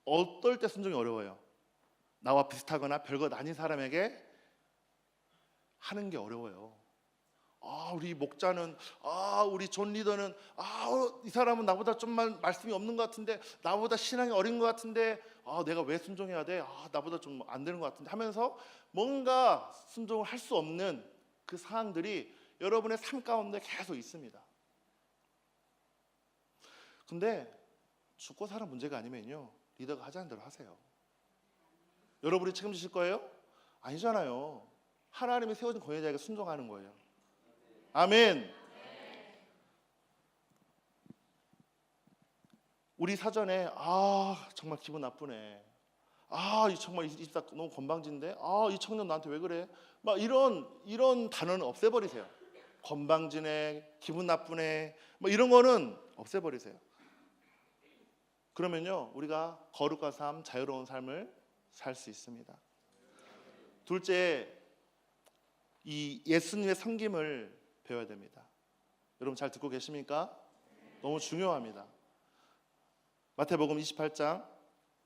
어떨 때 순종이 어려워요? 나와 비슷하거나 별것 아닌 사람에게 하는 게 어려워요. 우리 목자는, 우리 존 리더는, 이 사람은 나보다 좀만 말씀이 없는 것 같은데, 나보다 신앙이 어린 것 같은데, 내가 왜 순종해야 돼? 나보다 좀 안 되는 것 같은데 하면서 뭔가 순종을 할 수 없는 그 상황들이 여러분의 삶 가운데 계속 있습니다. 근데 죽고 사는 문제가 아니면요, 리더가 하자는 대로 하세요. 여러분이 책임지실 거예요? 아니잖아요. 하나님이 세워진 권위자에게 순종하는 거예요. 아멘. 우리 사전에 정말 기분 나쁘네, 정말 이 집사 너무 건방진데, 이 청년 나한테 왜 그래? 막 이런 단어는 없애버리세요. 건방지네, 기분 나쁘네, 뭐 이런 거는 없애버리세요. 그러면요, 우리가 거룩한 삶, 자유로운 삶을 살 수 있습니다. 둘째, 이 예수님의 섬김을 배워야 됩니다. 여러분 잘 듣고 계십니까? 너무 중요합니다. 마태복음 20장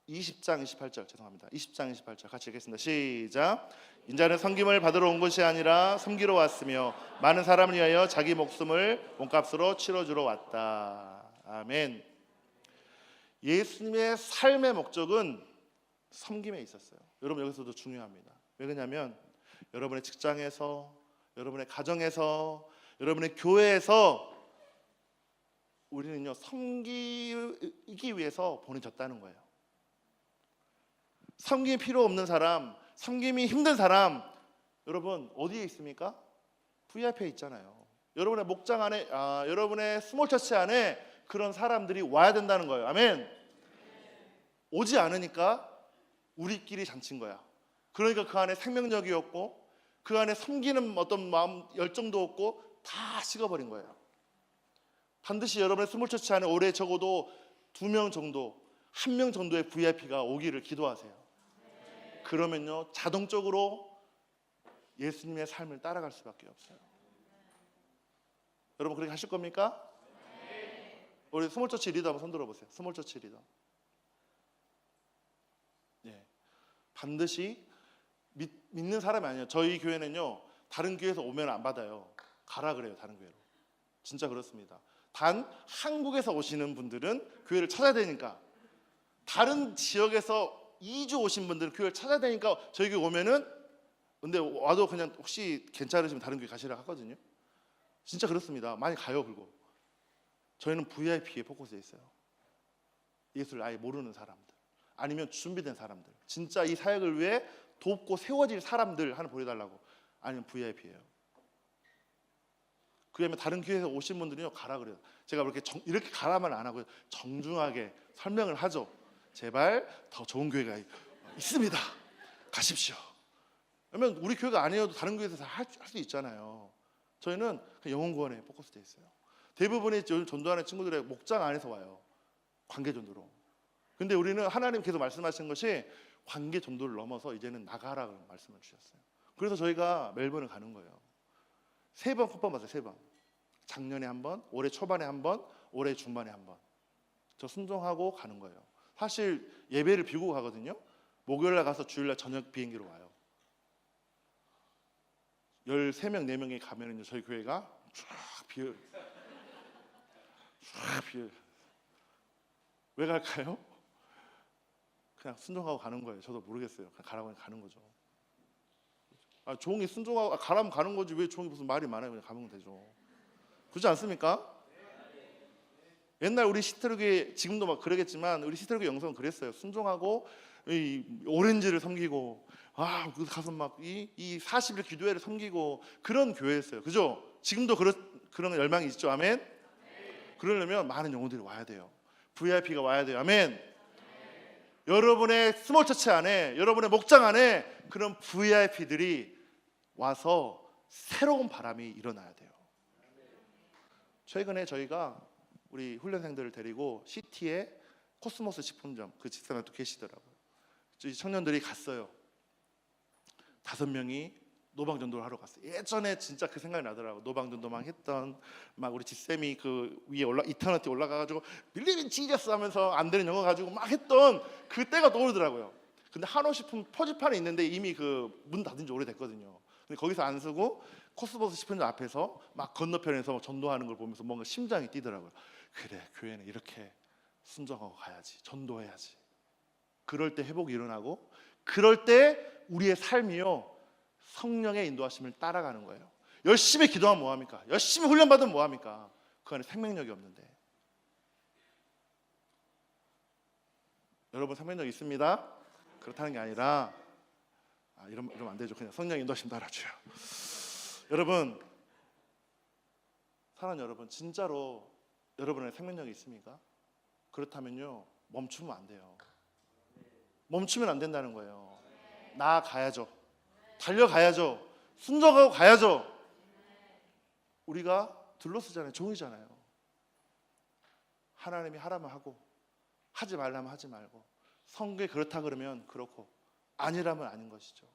28절 죄송합니다. 20장 28절 같이 읽겠습니다. 시작. 인자는 섬김을 받으러 온 것이 아니라 섬기러 왔으며 많은 사람을 위하여 자기 목숨을 몸값으로 치러주러 왔다. 아멘. 예수님의 삶의 목적은 섬김에 있었어요. 여러분 여기서도 중요합니다. 왜 그러냐면 여러분의 직장에서, 여러분의 가정에서, 여러분의 교회에서 우리는요 섬기기 위해서 보내졌다는 거예요. 섬김이 필요 없는 사람, 섬김이 힘든 사람, 여러분 어디에 있습니까? VIP에 있잖아요. 여러분의 목장 안에, 여러분의 스몰 처치 안에 그런 사람들이 와야 된다는 거예요. 아멘. 오지 않으니까 우리끼리 잔친 거야. 그러니까 그 안에 생명력이 없고 그 안에 섬기는 어떤 마음 열정도 없고 다 식어버린 거예요. 반드시 여러분의 스몰 처치 안에 올해 적어도 2명 정도, 1명 정도의 VIP가 오기를 기도하세요. 그러면요 자동적으로 예수님의 삶을 따라갈 수밖에 없어요. 여러분 그렇게 하실 겁니까? 우리 스몰처치 리더 한번 손 들어보세요. 스몰처치 리더. 반드시 믿는 사람이 아니에요. 저희 교회는요 다른 교회에서 오면 안 받아요. 가라 그래요. 다른 교회로. 진짜 그렇습니다. 단 한국에서 오시는 분들은 교회를 찾아야 되니까, 다른 지역에서 2주 오신 분들은 교회를 찾아야 되니까 저희 교회 오면은, 근데 와도 그냥 혹시 괜찮으시면 다른 교회 가시라 하거든요. 진짜 그렇습니다. 많이 가요. 그리고 저희는 VIP에 포커스돼 있어요. 예수를 아예 모르는 사람들, 아니면 준비된 사람들, 진짜 이 사역을 위해 돕고 세워질 사람들 하나 보여달라고. 아니면 VIP예요. 그러면 다른 교회에서 오신 분들은요 가라 그래요. 제가 이렇게 가라만 안 하고요, 정중하게 설명을 하죠. 제발 더 좋은 교회가 있습니다. 가십시오. 그러면 우리 교회가 아니어도 다른 교회에서 할 수 있잖아요. 저희는 영혼 구원에 포커스되어 있어요. 대부분의 전도하는 친구들의 목장 안에서 와요. 관계 전도로. 근데 우리는 하나님께서 말씀하신 것이 관계 전도를 넘어서 이제는 나가라고 말씀을 주셨어요. 그래서 저희가 멜번을 가는 거예요. 3번 쿠폰 받았어요. 3번. 작년에 한 번, 올해 초반에 한 번, 올해 중반에 한 번. 저 순종하고 가는 거예요. 사실 예배를 비우고 가거든요. 목요일날 가서 주일날 저녁 비행기로 와요. 13명, 4명이 가면은요 저희 교회가 쫙 비어요. 왜 갈까요? 그냥 순종하고 가는 거예요. 저도 모르겠어요. 그냥 가라고 하면 가는 거죠. 종이 순종하고 가라면 가는 거지 왜 종이 무슨 말이 많아요. 그냥 가면 되죠. 그렇지 않습니까? 옛날 우리 시트루기, 지금도 막 그러겠지만 우리 시트루기 영성은 그랬어요. 순종하고 이 오렌지를 섬기고 가서 막 이 40일 기도회를 섬기고 그런 교회였어요. 그죠? 지금도 그런 열망이 있죠. 아멘. 그러려면 많은 영혼들이 와야 돼요. VIP가 와야 돼요. 아멘. 여러분의 스몰 처치 안에, 여러분의 목장 안에 그런 VIP들이 와서 새로운 바람이 일어나야 돼요. 최근에 저희가 우리 훈련생들을 데리고 시티에 코스모스 식품점, 그 집사님 또 계시더라고요. 청년들이 갔어요. 5명이 노방전도를 하러 갔어요. 예전에 진짜 그 생각이 나더라고요. 노방전도만 했던 막 우리 집쌤이 그 위에 이터너티 올라가가지고 밀리빈 지저스 하면서 안 되는 영어 가지고 막 했던 그때가 떠오르더라고요. 근데 한호식품 표지판에 있는데 이미 그 문 닫은 지 오래됐거든요. 근데 거기서 안 쓰고 코스모스 식품점 앞에서 막 건너편에서 전도하는 걸 보면서 뭔가 심장이 뛰더라고요. 그래, 교회는 이렇게 순종하고 가야지, 전도해야지. 그럴 때 회복이 일어나고, 그럴 때 우리의 삶이요 성령의 인도하심을 따라가는 거예요. 열심히 기도하면 뭐합니까? 열심히 훈련받으면 뭐합니까? 그 안에 생명력이 없는데. 여러분 생명력 있습니다? 그렇다는 게 아니라 이러면 안 되죠. 그냥 성령 인도하심 따라줘요. 여러분, 사랑하는 여러분, 진짜로 여러분의 생명력이 있습니까? 그렇다면요 멈추면 안 돼요. 멈추면 안 된다는 거예요. 나아가야죠. 달려가야죠. 순종하고 가야죠. 우리가 둘러쓰잖아요. 종이잖아요. 하나님이 하라면 하고 하지 말라면 하지 말고, 성경에 그렇다 그러면 그렇고 아니라면 아닌 것이죠.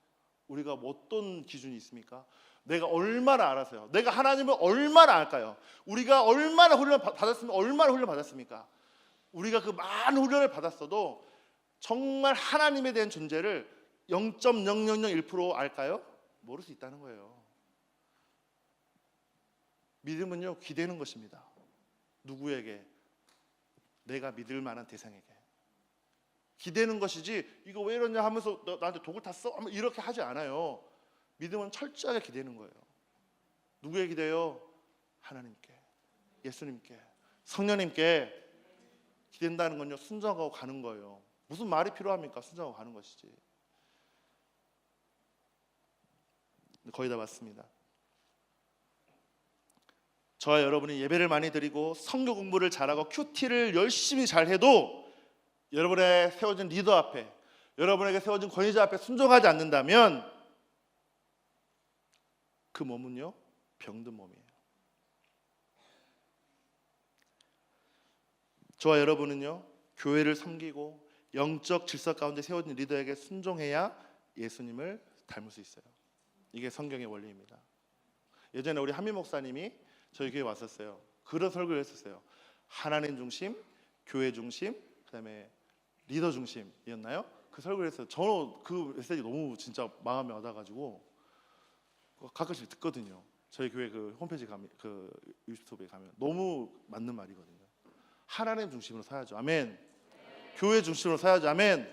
우리가 뭐 어떤 기준이 있습니까? 내가 얼마나 알아서요. 내가 하나님을 얼마나 알까요? 우리가 얼마나 훈련을 받았으면 얼마나 훈련 받았습니까? 우리가 그 많은 훈련을 받았어도 정말 하나님에 대한 존재를 0.0001% 알까요? 모를 수 있다는 거예요. 믿음은요, 기대는 것입니다. 누구에게? 내가 믿을 만한 대상에게 기대는 것이지, 이거 왜 이러냐 하면서 너 나한테 독을 탔어? 이렇게 하지 않아요. 믿음은 철저하게 기대는 거예요. 누구에 기대요? 하나님께, 예수님께, 성령님께 기댄다는 건요, 순종하고 가는 거예요. 무슨 말이 필요합니까? 순종하고 가는 것이지. 거의 다 맞습니다. 저와 여러분이 예배를 많이 드리고 성경 공부를 잘하고 큐티를 열심히 잘해도 여러분의 세워진 리더 앞에, 여러분에게 세워진 권위자 앞에 순종하지 않는다면 그 몸은요, 병든 몸이에요. 저와 여러분은요, 교회를 섬기고 영적 질서 가운데 세워진 리더에게 순종해야 예수님을 닮을 수 있어요. 이게 성경의 원리입니다. 예전에 우리 한미 목사님이 저희 교회 왔었어요. 그런 설교를 했었어요. 하나님 중심, 교회 중심, 그다음에 리더 중심이었나요? 그 설교를 했어요. 저는 그 메시지 너무 진짜 마음에 와닿아가지고 가끔씩 듣거든요. 저희 교회 그 홈페이지 가면, 그 유튜브에 가면 너무 맞는 말이거든요. 하나님 중심으로 서야죠. 아멘. 교회 중심으로 서야죠. 아멘.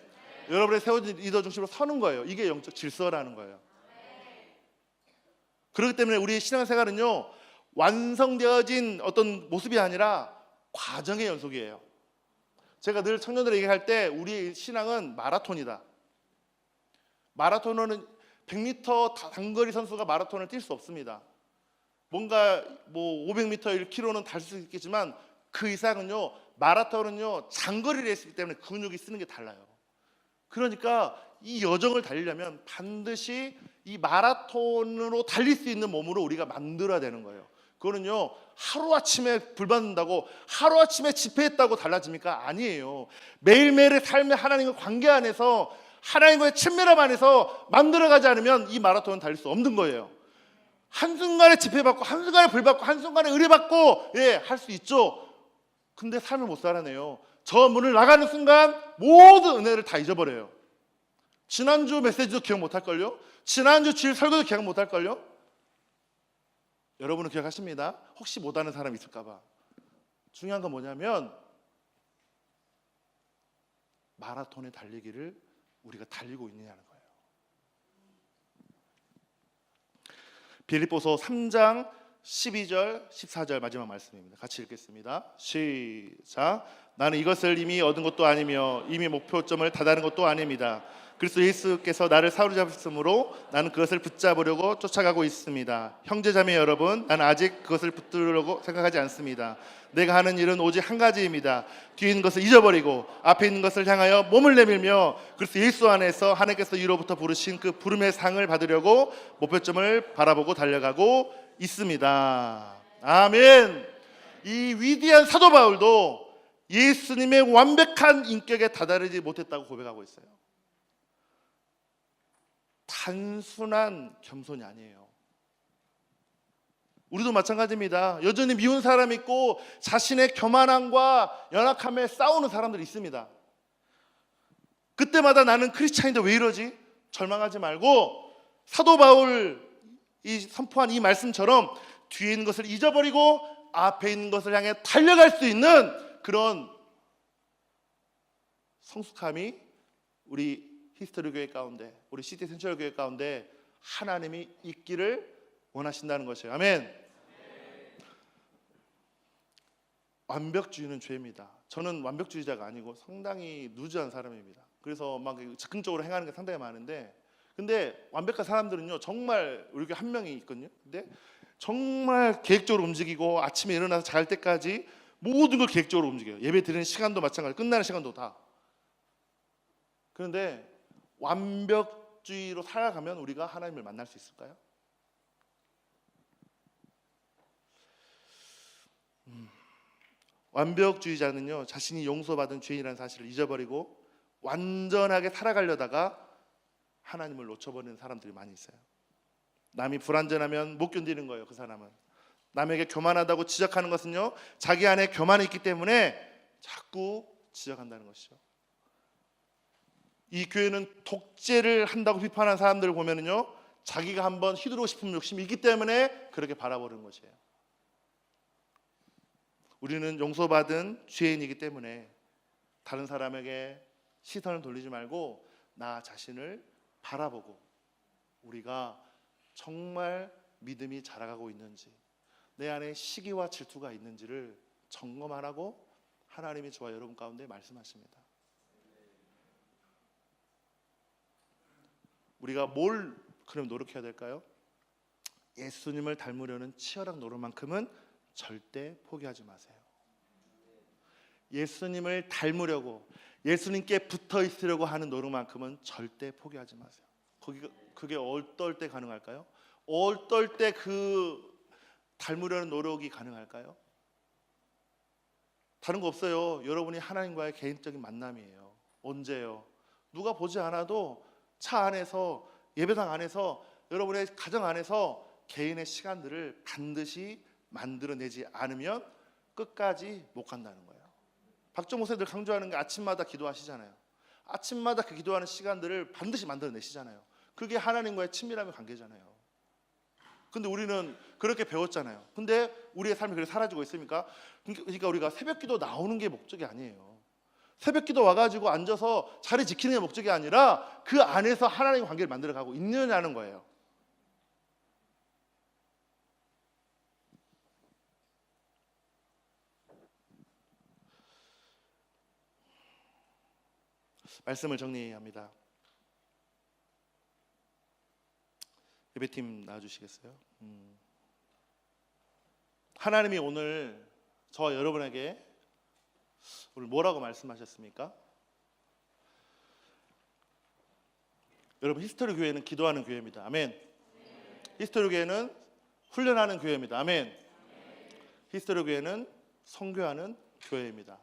여러분의 세워진 리더 중심으로 서는 거예요. 이게 영적 질서라는 거예요. 그렇기 때문에 우리의 신앙생활은요, 완성되어진 어떤 모습이 아니라 과정의 연속이에요. 제가 늘 청년들 얘기할 때 우리의 신앙은 마라톤이다. 마라토너는 100m 단거리 선수가 마라톤을 뛸 수 없습니다. 뭔가 뭐 500m, 1km는 달 수 있겠지만 그 이상은요, 마라톤은요, 장거리 레이스이기 때문에 근육이 쓰는 게 달라요. 그러니까 이 여정을 달리려면 반드시 이 마라톤으로 달릴 수 있는 몸으로 우리가 만들어야 되는 거예요. 그거는요, 하루아침에 불 받는다고, 하루아침에 집회했다고 달라집니까? 아니에요. 매일매일의 삶의 하나님과 관계 안에서, 하나님과의 친밀함 안에서 만들어가지 않으면 이 마라톤은 달릴 수 없는 거예요. 한순간에 집회받고, 한순간에 불 받고, 한순간에 의뢰받고, 할 수 있죠. 근데 삶을 못 살아내요. 저 문을 나가는 순간 모든 은혜를 다 잊어버려요. 지난주 메시지도 기억 못할걸요? 지난주 주일 설교도 기억 못할걸요? 여러분은 기억하십니다. 혹시 못하는 사람 있을까 봐. 중요한 건 뭐냐면 마라톤의 달리기를 우리가 달리고 있느냐는 거예요. 빌립보서 3장 12절 14절 마지막 말씀입니다. 같이 읽겠습니다. 시작. 나는 이것을 이미 얻은 것도 아니며 이미 목표점을 다다른 것도 아닙니다. 그리스도 예수께서 나를 사로잡으심으로 나는 그것을 붙잡으려고 쫓아가고 있습니다. 형제자매 여러분, 나는 아직 그것을 붙들려고 생각하지 않습니다. 내가 하는 일은 오직 한 가지입니다. 뒤에 있는 것을 잊어버리고 앞에 있는 것을 향하여 몸을 내밀며 그리스도 예수 안에서 하나님께서 위로부터 부르신 그 부름의 상을 받으려고 목표점을 바라보고 달려가고 있습니다. 아멘. 이 위대한 사도 바울도 예수님의 완벽한 인격에 다다르지 못했다고 고백하고 있어요. 단순한 겸손이 아니에요. 우리도 마찬가지입니다. 여전히 미운 사람 있고 자신의 교만함과 연약함에 싸우는 사람들이 있습니다. 그때마다 나는 크리스찬인데 왜 이러지? 절망하지 말고 사도 바울이 선포한 이 말씀처럼 뒤에 있는 것을 잊어버리고 앞에 있는 것을 향해 달려갈 수 있는 그런 성숙함이 우리 히스토리 교회 가운데, 우리 시티 센트럴 교회 가운데 하나님이 있기를 원하신다는 것이에요. 아멘. 완벽주의는 죄입니다. 저는 완벽주의자가 아니고 상당히 루즈한 사람입니다. 그래서 막 즉흥적으로 행하는 게 상당히 많은데, 근데 완벽한 사람들은요, 정말 우리 교회 한 명이 있거든요. 근데 정말 계획적으로 움직이고 아침에 일어나서 잘 때까지 모든 걸 계획적으로 움직여요. 예배 드리는 시간도 마찬가지, 끝나는 시간도 다. 그런데 완벽주의로 살아가면 우리가 하나님을 만날 수 있을까요? 완벽주의자는요, 자신이 용서받은 죄인이라는 사실을 잊어버리고 완전하게 살아가려다가 하나님을 놓쳐버리는 사람들이 많이 있어요. 남이 불완전하면 못 견디는 거예요. 그 사람은 남에게 교만하다고 지적하는 것은요, 자기 안에 교만이 있기 때문에 자꾸 지적한다는 것이죠. 이 교회는 독재를 한다고 비판하는 사람들을 보면은요, 자기가 한번 휘두르고 싶은 욕심이 있기 때문에 그렇게 바라보는 것이에요. 우리는 용서받은 죄인이기 때문에 다른 사람에게 시선을 돌리지 말고 나 자신을 바라보고 우리가 정말 믿음이 자라가고 있는지, 내 안에 시기와 질투가 있는지를 점검하라고 하나님이 저와 여러분 가운데 말씀하십니다. 우리가 뭘 그럼 노력해야 될까요? 예수님을 닮으려는 치열한 노력만큼은 절대 포기하지 마세요. 예수님을 닮으려고, 예수님께 붙어 있으려고 하는 노력만큼은 절대 포기하지 마세요. 그게 어떨 때 가능할까요? 어떨 때 그 닮으려는 노력이 가능할까요? 다른 거 없어요. 여러분이 하나님과의 개인적인 만남이에요. 언제요? 누가 보지 않아도 차 안에서, 예배당 안에서, 여러분의 가정 안에서 개인의 시간들을 반드시 만들어내지 않으면 끝까지 못 간다는 거예요. 박정 목사님 늘 강조하는 게 아침마다 기도하시잖아요. 아침마다 그 기도하는 시간들을 반드시 만들어내시잖아요. 그게 하나님과의 친밀함의 관계잖아요. 근데 우리는 그렇게 배웠잖아요. 근데 우리의 삶이 그렇게 사라지고 있습니까? 그러니까 우리가 새벽 기도 나오는 게 목적이 아니에요. 새벽 기도 와가지고 앉아서 자리 지키는 게 목적이 아니라 그 안에서 하나님의 관계를 만들어가고 있느냐는 거예요. 말씀을 정리합니다. 예배팀 나와주시겠어요? 하나님이 오늘 저와 여러분에게 오늘 뭐라고 말씀하셨습니까? 여러분, 히스토리 교회는 기도하는 교회입니다. 아멘. 히스토리 교회는 훈련하는 교회입니다. 아멘. 히스토리 교회는 선교하는 교회입니다.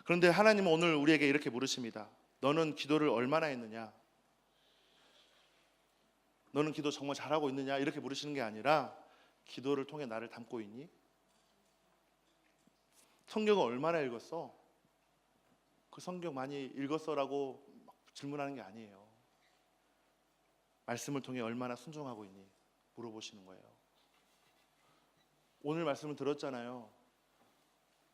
그런데 하나님은 오늘 우리에게 이렇게 물으십니다. 너는 기도를 얼마나 했느냐? 너는 기도 정말 잘하고 있느냐? 이렇게 물으시는 게 아니라 기도를 통해 나를 닮고 있니? 성경을 얼마나 읽었어? 그 성경 많이 읽었어라고 막 질문하는 게 아니에요. 말씀을 통해 얼마나 순종하고 있니? 물어보시는 거예요. 오늘 말씀을 들었잖아요.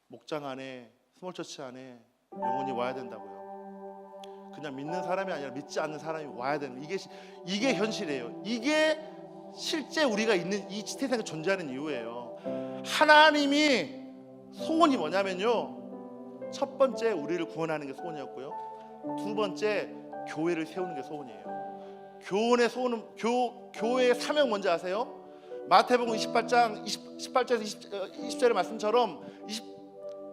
목장 안에, 스몰처치 안에 영혼이 와야 된다고요. 그냥 믿는 사람이 아니라 믿지 않는 사람이 와야 되는, 이게 현실이에요. 이게 실제 우리가 있는 이 세상에 존재하는 이유예요. 하나님이 소원이 뭐냐면요, 첫 번째 우리를 구원하는 게 소원이었고요, 두 번째 교회를 세우는 게 소원이에요. 교회의 소원은, 교회의 사명 뭔지 아세요? 마태복음 28장 18절에서 20절의 말씀처럼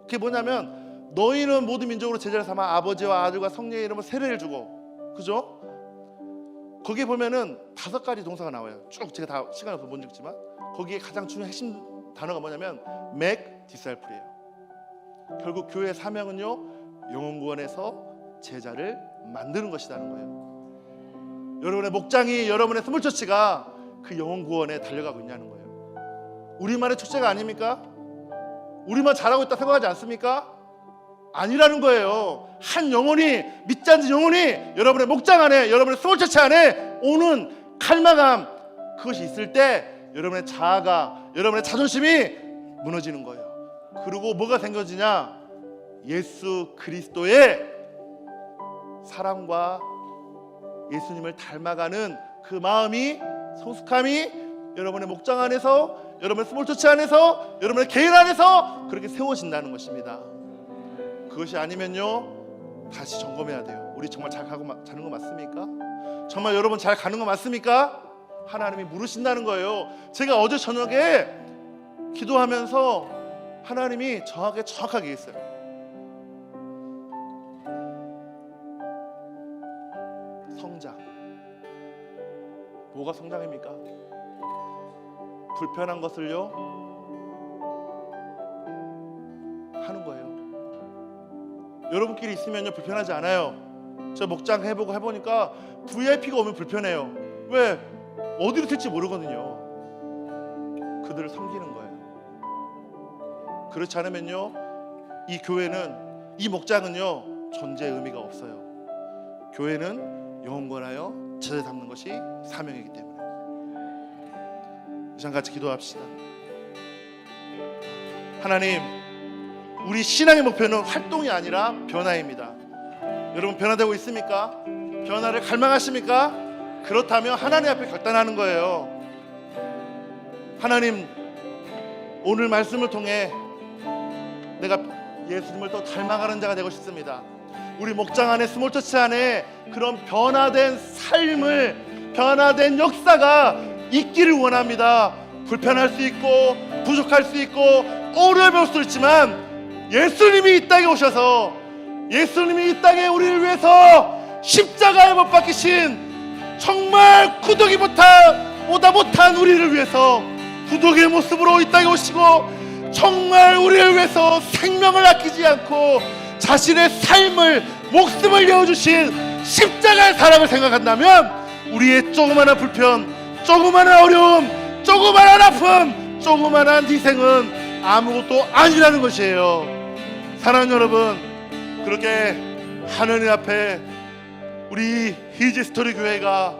그게 뭐냐면, 너희는 모든 민족으로 제자를 삼아 아버지와 아들과 성령의 이름으로 세례를 주고, 그죠? 거기에 보면은 5가지 동사가 나와요. 쭉 제가 다 시간이 없어서 못 읽지만 거기에 가장 중요한 핵심 단어가 뭐냐면 make disciple이에요. 결국 교회의 사명은요, 영혼 구원에서 제자를 만드는 것이라는 거예요. 여러분의 목장이, 여러분의 스몰처치가 그 영혼 구원에 달려가고 있냐는 거예요. 우리만의 축제가 아닙니까? 우리만 잘하고 있다 생각하지 않습니까? 아니라는 거예요. 한 영혼이, 믿지 않는 영혼이 여러분의 목장 안에, 여러분의 스몰처치 안에 오는 갈망함, 그것이 있을 때 여러분의 자아가, 여러분의 자존심이 무너지는 거예요. 그리고 뭐가 생겨지냐? 예수 그리스도의 사랑과 예수님을 닮아가는 그 마음이, 성숙함이 여러분의 목장 안에서, 여러분의 스몰처치 안에서, 여러분의 개인 안에서 그렇게 세워진다는 것입니다. 그것이 아니면요, 다시 점검해야 돼요. 우리 정말 잘 가는 거 맞습니까? 정말 여러분 잘 가는 거 맞습니까? 하나님이 물으신다는 거예요. 제가 어제 저녁에 기도하면서 하나님이 저에게 정확하게 했어요. 뭐가 성장입니까? 불편한 것을요 하는 거예요. 여러분끼리 있으면요 불편하지 않아요. 저 목장 해보니까 VIP가 오면 불편해요. 왜? 어디로 튈지 모르거든요. 그들을 섬기는 거예요. 그렇지 않으면요 이 교회는, 이 목장은요 존재의 의미가 없어요. 교회는 영원하여 제자 삼는 것이 사명이기 때문에. 이 시간 같이 기도합시다. 하나님, 우리 신앙의 목표는 활동이 아니라 변화입니다. 여러분 변화되고 있습니까? 변화를 갈망하십니까? 그렇다면 하나님 앞에 결단하는 거예요. 하나님, 오늘 말씀을 통해 내가 예수님을 더 닮아가는 자가 되고 싶습니다. 우리 목장 안에, 스몰처치 안에 그런 변화된 삶을, 변화된 역사가 있기를 원합니다. 불편할 수 있고 부족할 수 있고 어려울 수도 있지만 예수님이 이 땅에 오셔서, 예수님이 이 땅에 우리를 위해서 십자가에 못 박히신, 정말 구더기보다 못한 우리를 위해서 구더기의 모습으로 이 땅에 오시고 정말 우리를 위해서 생명을 아끼지 않고 자신의 삶을, 목숨을 내어주신 십자가의 사랑을 생각한다면 우리의 조그마한 불편, 조그마한 어려움, 조그마한 아픔, 조그마한 희생은 아무것도 아니라는 것이에요. 사랑하는 여러분, 그렇게 하나님 앞에 우리 히지스토리 교회가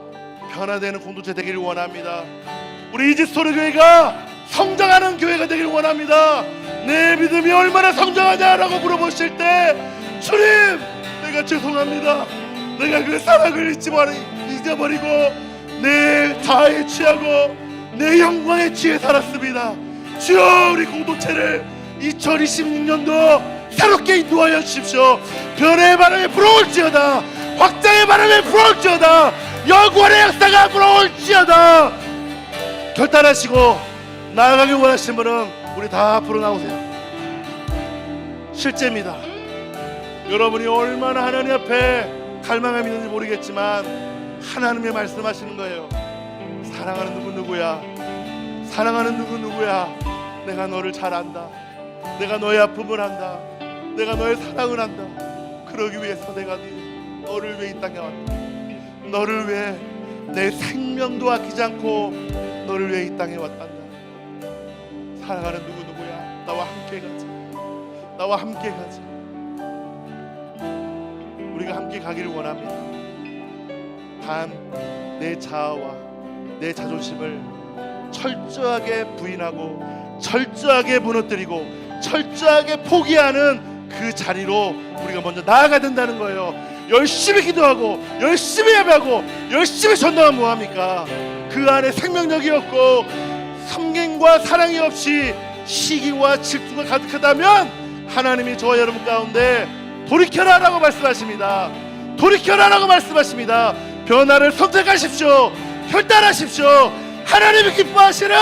변화되는 공동체 되기를 원합니다. 우리 히지스토리 교회가 성장하는 교회가 되기를 원합니다. 내 믿음이 얼마나 성장하냐라고 물어보실 때, 주님, 내가 죄송합니다. 내가 그 사랑을 잊어버리고 내 자아에 취하고 내 영광에 취해 살았습니다. 주여, 우리 공동체를 2026년도 새롭게 인도하여 주십시오. 변화의 바람에 불어올지어다. 확장의 바람에 불어올지어다. 영원의 역사가 불어올지어다. 결단하시고 나아가길 원하시는 분은 우리 다 앞으로 나오세요. 실제입니다. 여러분이 얼마나 하나님 앞에 갈망함이 있는지 모르겠지만 하나님의 말씀하시는 거예요. 사랑하는 누구누구야, 사랑하는 누구누구야, 내가 너를 잘 안다. 내가 너의 아픔을 안다. 내가 너의 사랑을 안다. 그러기 위해서 내가 너를 위해 이 땅에 왔다. 너를 위해 내 생명도 아끼지 않고 너를 위해 이 땅에 왔단다. 사랑하는 누구누구야, 나와 함께 가자. 나와 함께 가자. 우리가 함께 가기를 원합니다. 단 내 자아와 내 자존심을 철저하게 부인하고 철저하게 무너뜨리고 철저하게 포기하는 그 자리로 우리가 먼저 나아가야 된다는 거예요. 열심히 기도하고 열심히 예배하고 열심히 전도하면 뭐합니까? 그 안에 생명력이 없고 섬김과 사랑이 없이 시기와 질투가 가득하다면 하나님이 저와 여러분 가운데 돌이켜라라고 말씀하십니다. 돌이켜라라고 말씀하십니다. 변화를 선택하십시오. 결단하십시오. 하나님이 기뻐하시는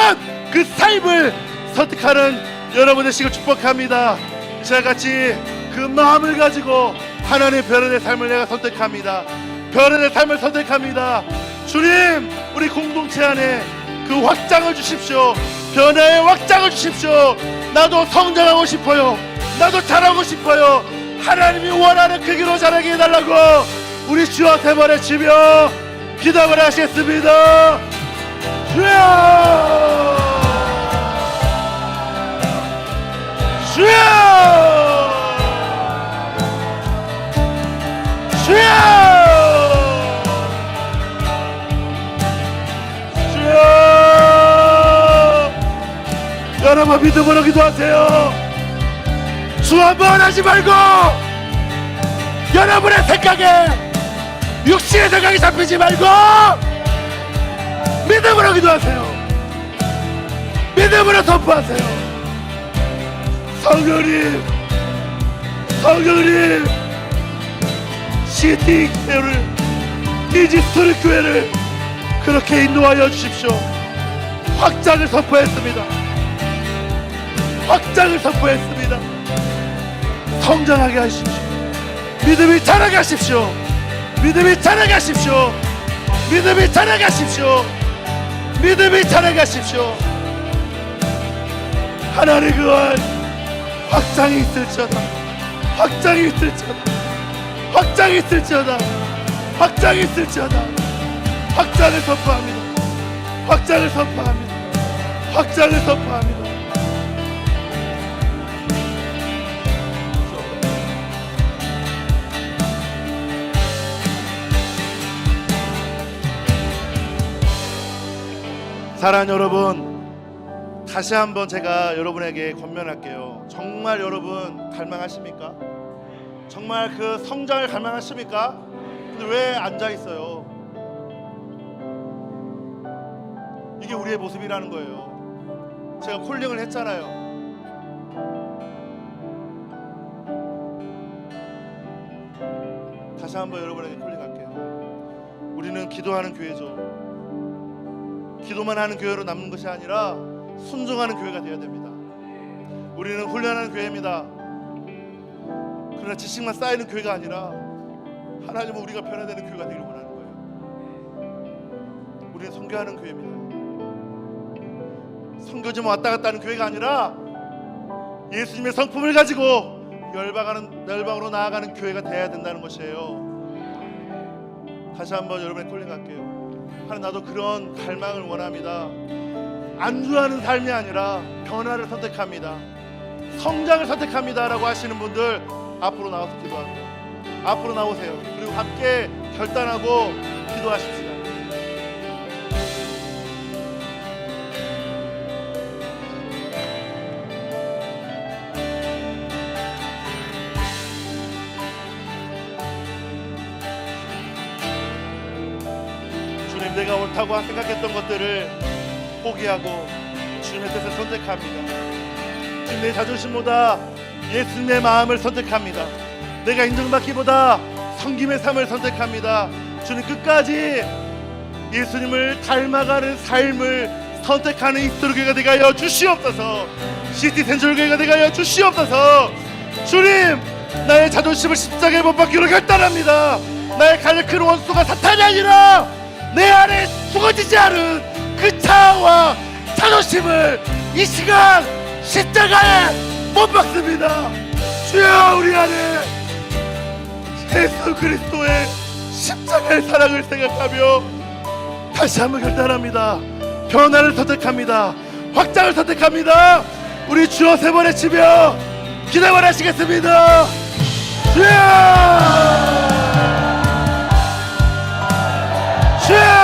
그 삶을 선택하는 여러분 되시길 축복합니다. 자, 같이 그 마음을 가지고 하나님의 변화의 삶을 내가 선택합니다. 변화의 삶을 선택합니다. 주님, 우리 공동체 안에 그 확장을 주십시오. 변화의 확장을 주십시오. 나도 성장하고 싶어요. 나도 자라고 싶어요. 하나님이 원하는 크기로 자라게 해달라고 우리 주 앞에 말해주며 기도를 하시겠습니다. 주여, 주여, 주여, 주여. 여러분 믿음으로 기도하세요. 주 한번 하지 말고 여러분의 생각에, 육신의 생각이 잡히지 말고 믿음으로 기도하세요. 믿음으로 선포하세요. 성령님, 성령님, 시티 교회를, 히지스토리 교회를 그렇게 인도하여 주십시오. 확장을 선포했습니다. 확장을 선포했습니다. 성장하게 하십시오. 믿음이 자라게 하십시오. 믿음이 자라게 하십시오. 믿음이 자라게 하십시오. 믿음이 자라가십시오. 하나님의 그월 확장이 있을지어다. 확장이 있을지어다. 확장이 있을지어다. 확장이 있을지어다. 확장을 선포합니다. 확장을 선포합니다. 확장을 선포합니다. 사랑하는 여러분, 다시 한번 제가 여러분에게 권면할게요. 정말 여러분 갈망하십니까? 정말 그 성장을 갈망하십니까? 근데 왜 앉아 있어요? 이게 우리의 모습이라는 거예요. 제가 콜링을 했잖아요. 다시 한번 여러분에게 콜링할게요. 우리는 기도하는 교회죠. 기도만 하는 교회로 남는 것이 아니라 순종하는 교회가 되어야 됩니다. 우리는 훈련하는 교회입니다. 그러나 지식만 쌓이는 교회가 아니라 하나님은 우리가 변화되는 교회가 되기를 원하는 거예요. 우리는 선교하는 교회입니다. 선교지만 왔다 갔다 하는 교회가 아니라 예수님의 성품을 가지고 열방으로 나아가는 교회가 되어야 된다는 것이에요. 다시 한번 여러분의 콜링할게요. 하나님, 나도 그런 갈망을 원합니다. 안주하는 삶이 아니라 변화를 선택합니다. 성장을 선택합니다 라고 하시는 분들 앞으로 나와서 기도하세요. 앞으로 나오세요. 그리고 함께 결단하고 기도하십시다. 주님, 내가 옳다고 생각했던 것들을 포기하고 주님의 뜻을 선택합니다. 주님, 내 자존심보다 예수님의 마음을 선택합니다. 내가 인정받기보다 섬김의 삶을 선택합니다. 주님, 끝까지 예수님을 닮아가는 삶을 선택하는 이스라엘교회가 되게 하여 주시옵소서. 시티 센트럴교회가 되게 하여 주시옵소서. 주님, 나의 자존심을 십자가에 못 박기로 결단합니다. 나의 가장 큰 원수가 사탄이 아니라 내 안에 죽어지지 않은 그 자아와 자존심을 이 시간 십자가에 못 박습니다. 주여, 우리 안에 예수 그리스도의 십자가의 사랑을 생각하며 다시 한번 결단합니다. 변화를 선택합니다. 확장을 선택합니다. 우리 주여 세 번 외치며 기도만 하시겠습니다. 주여! 주여!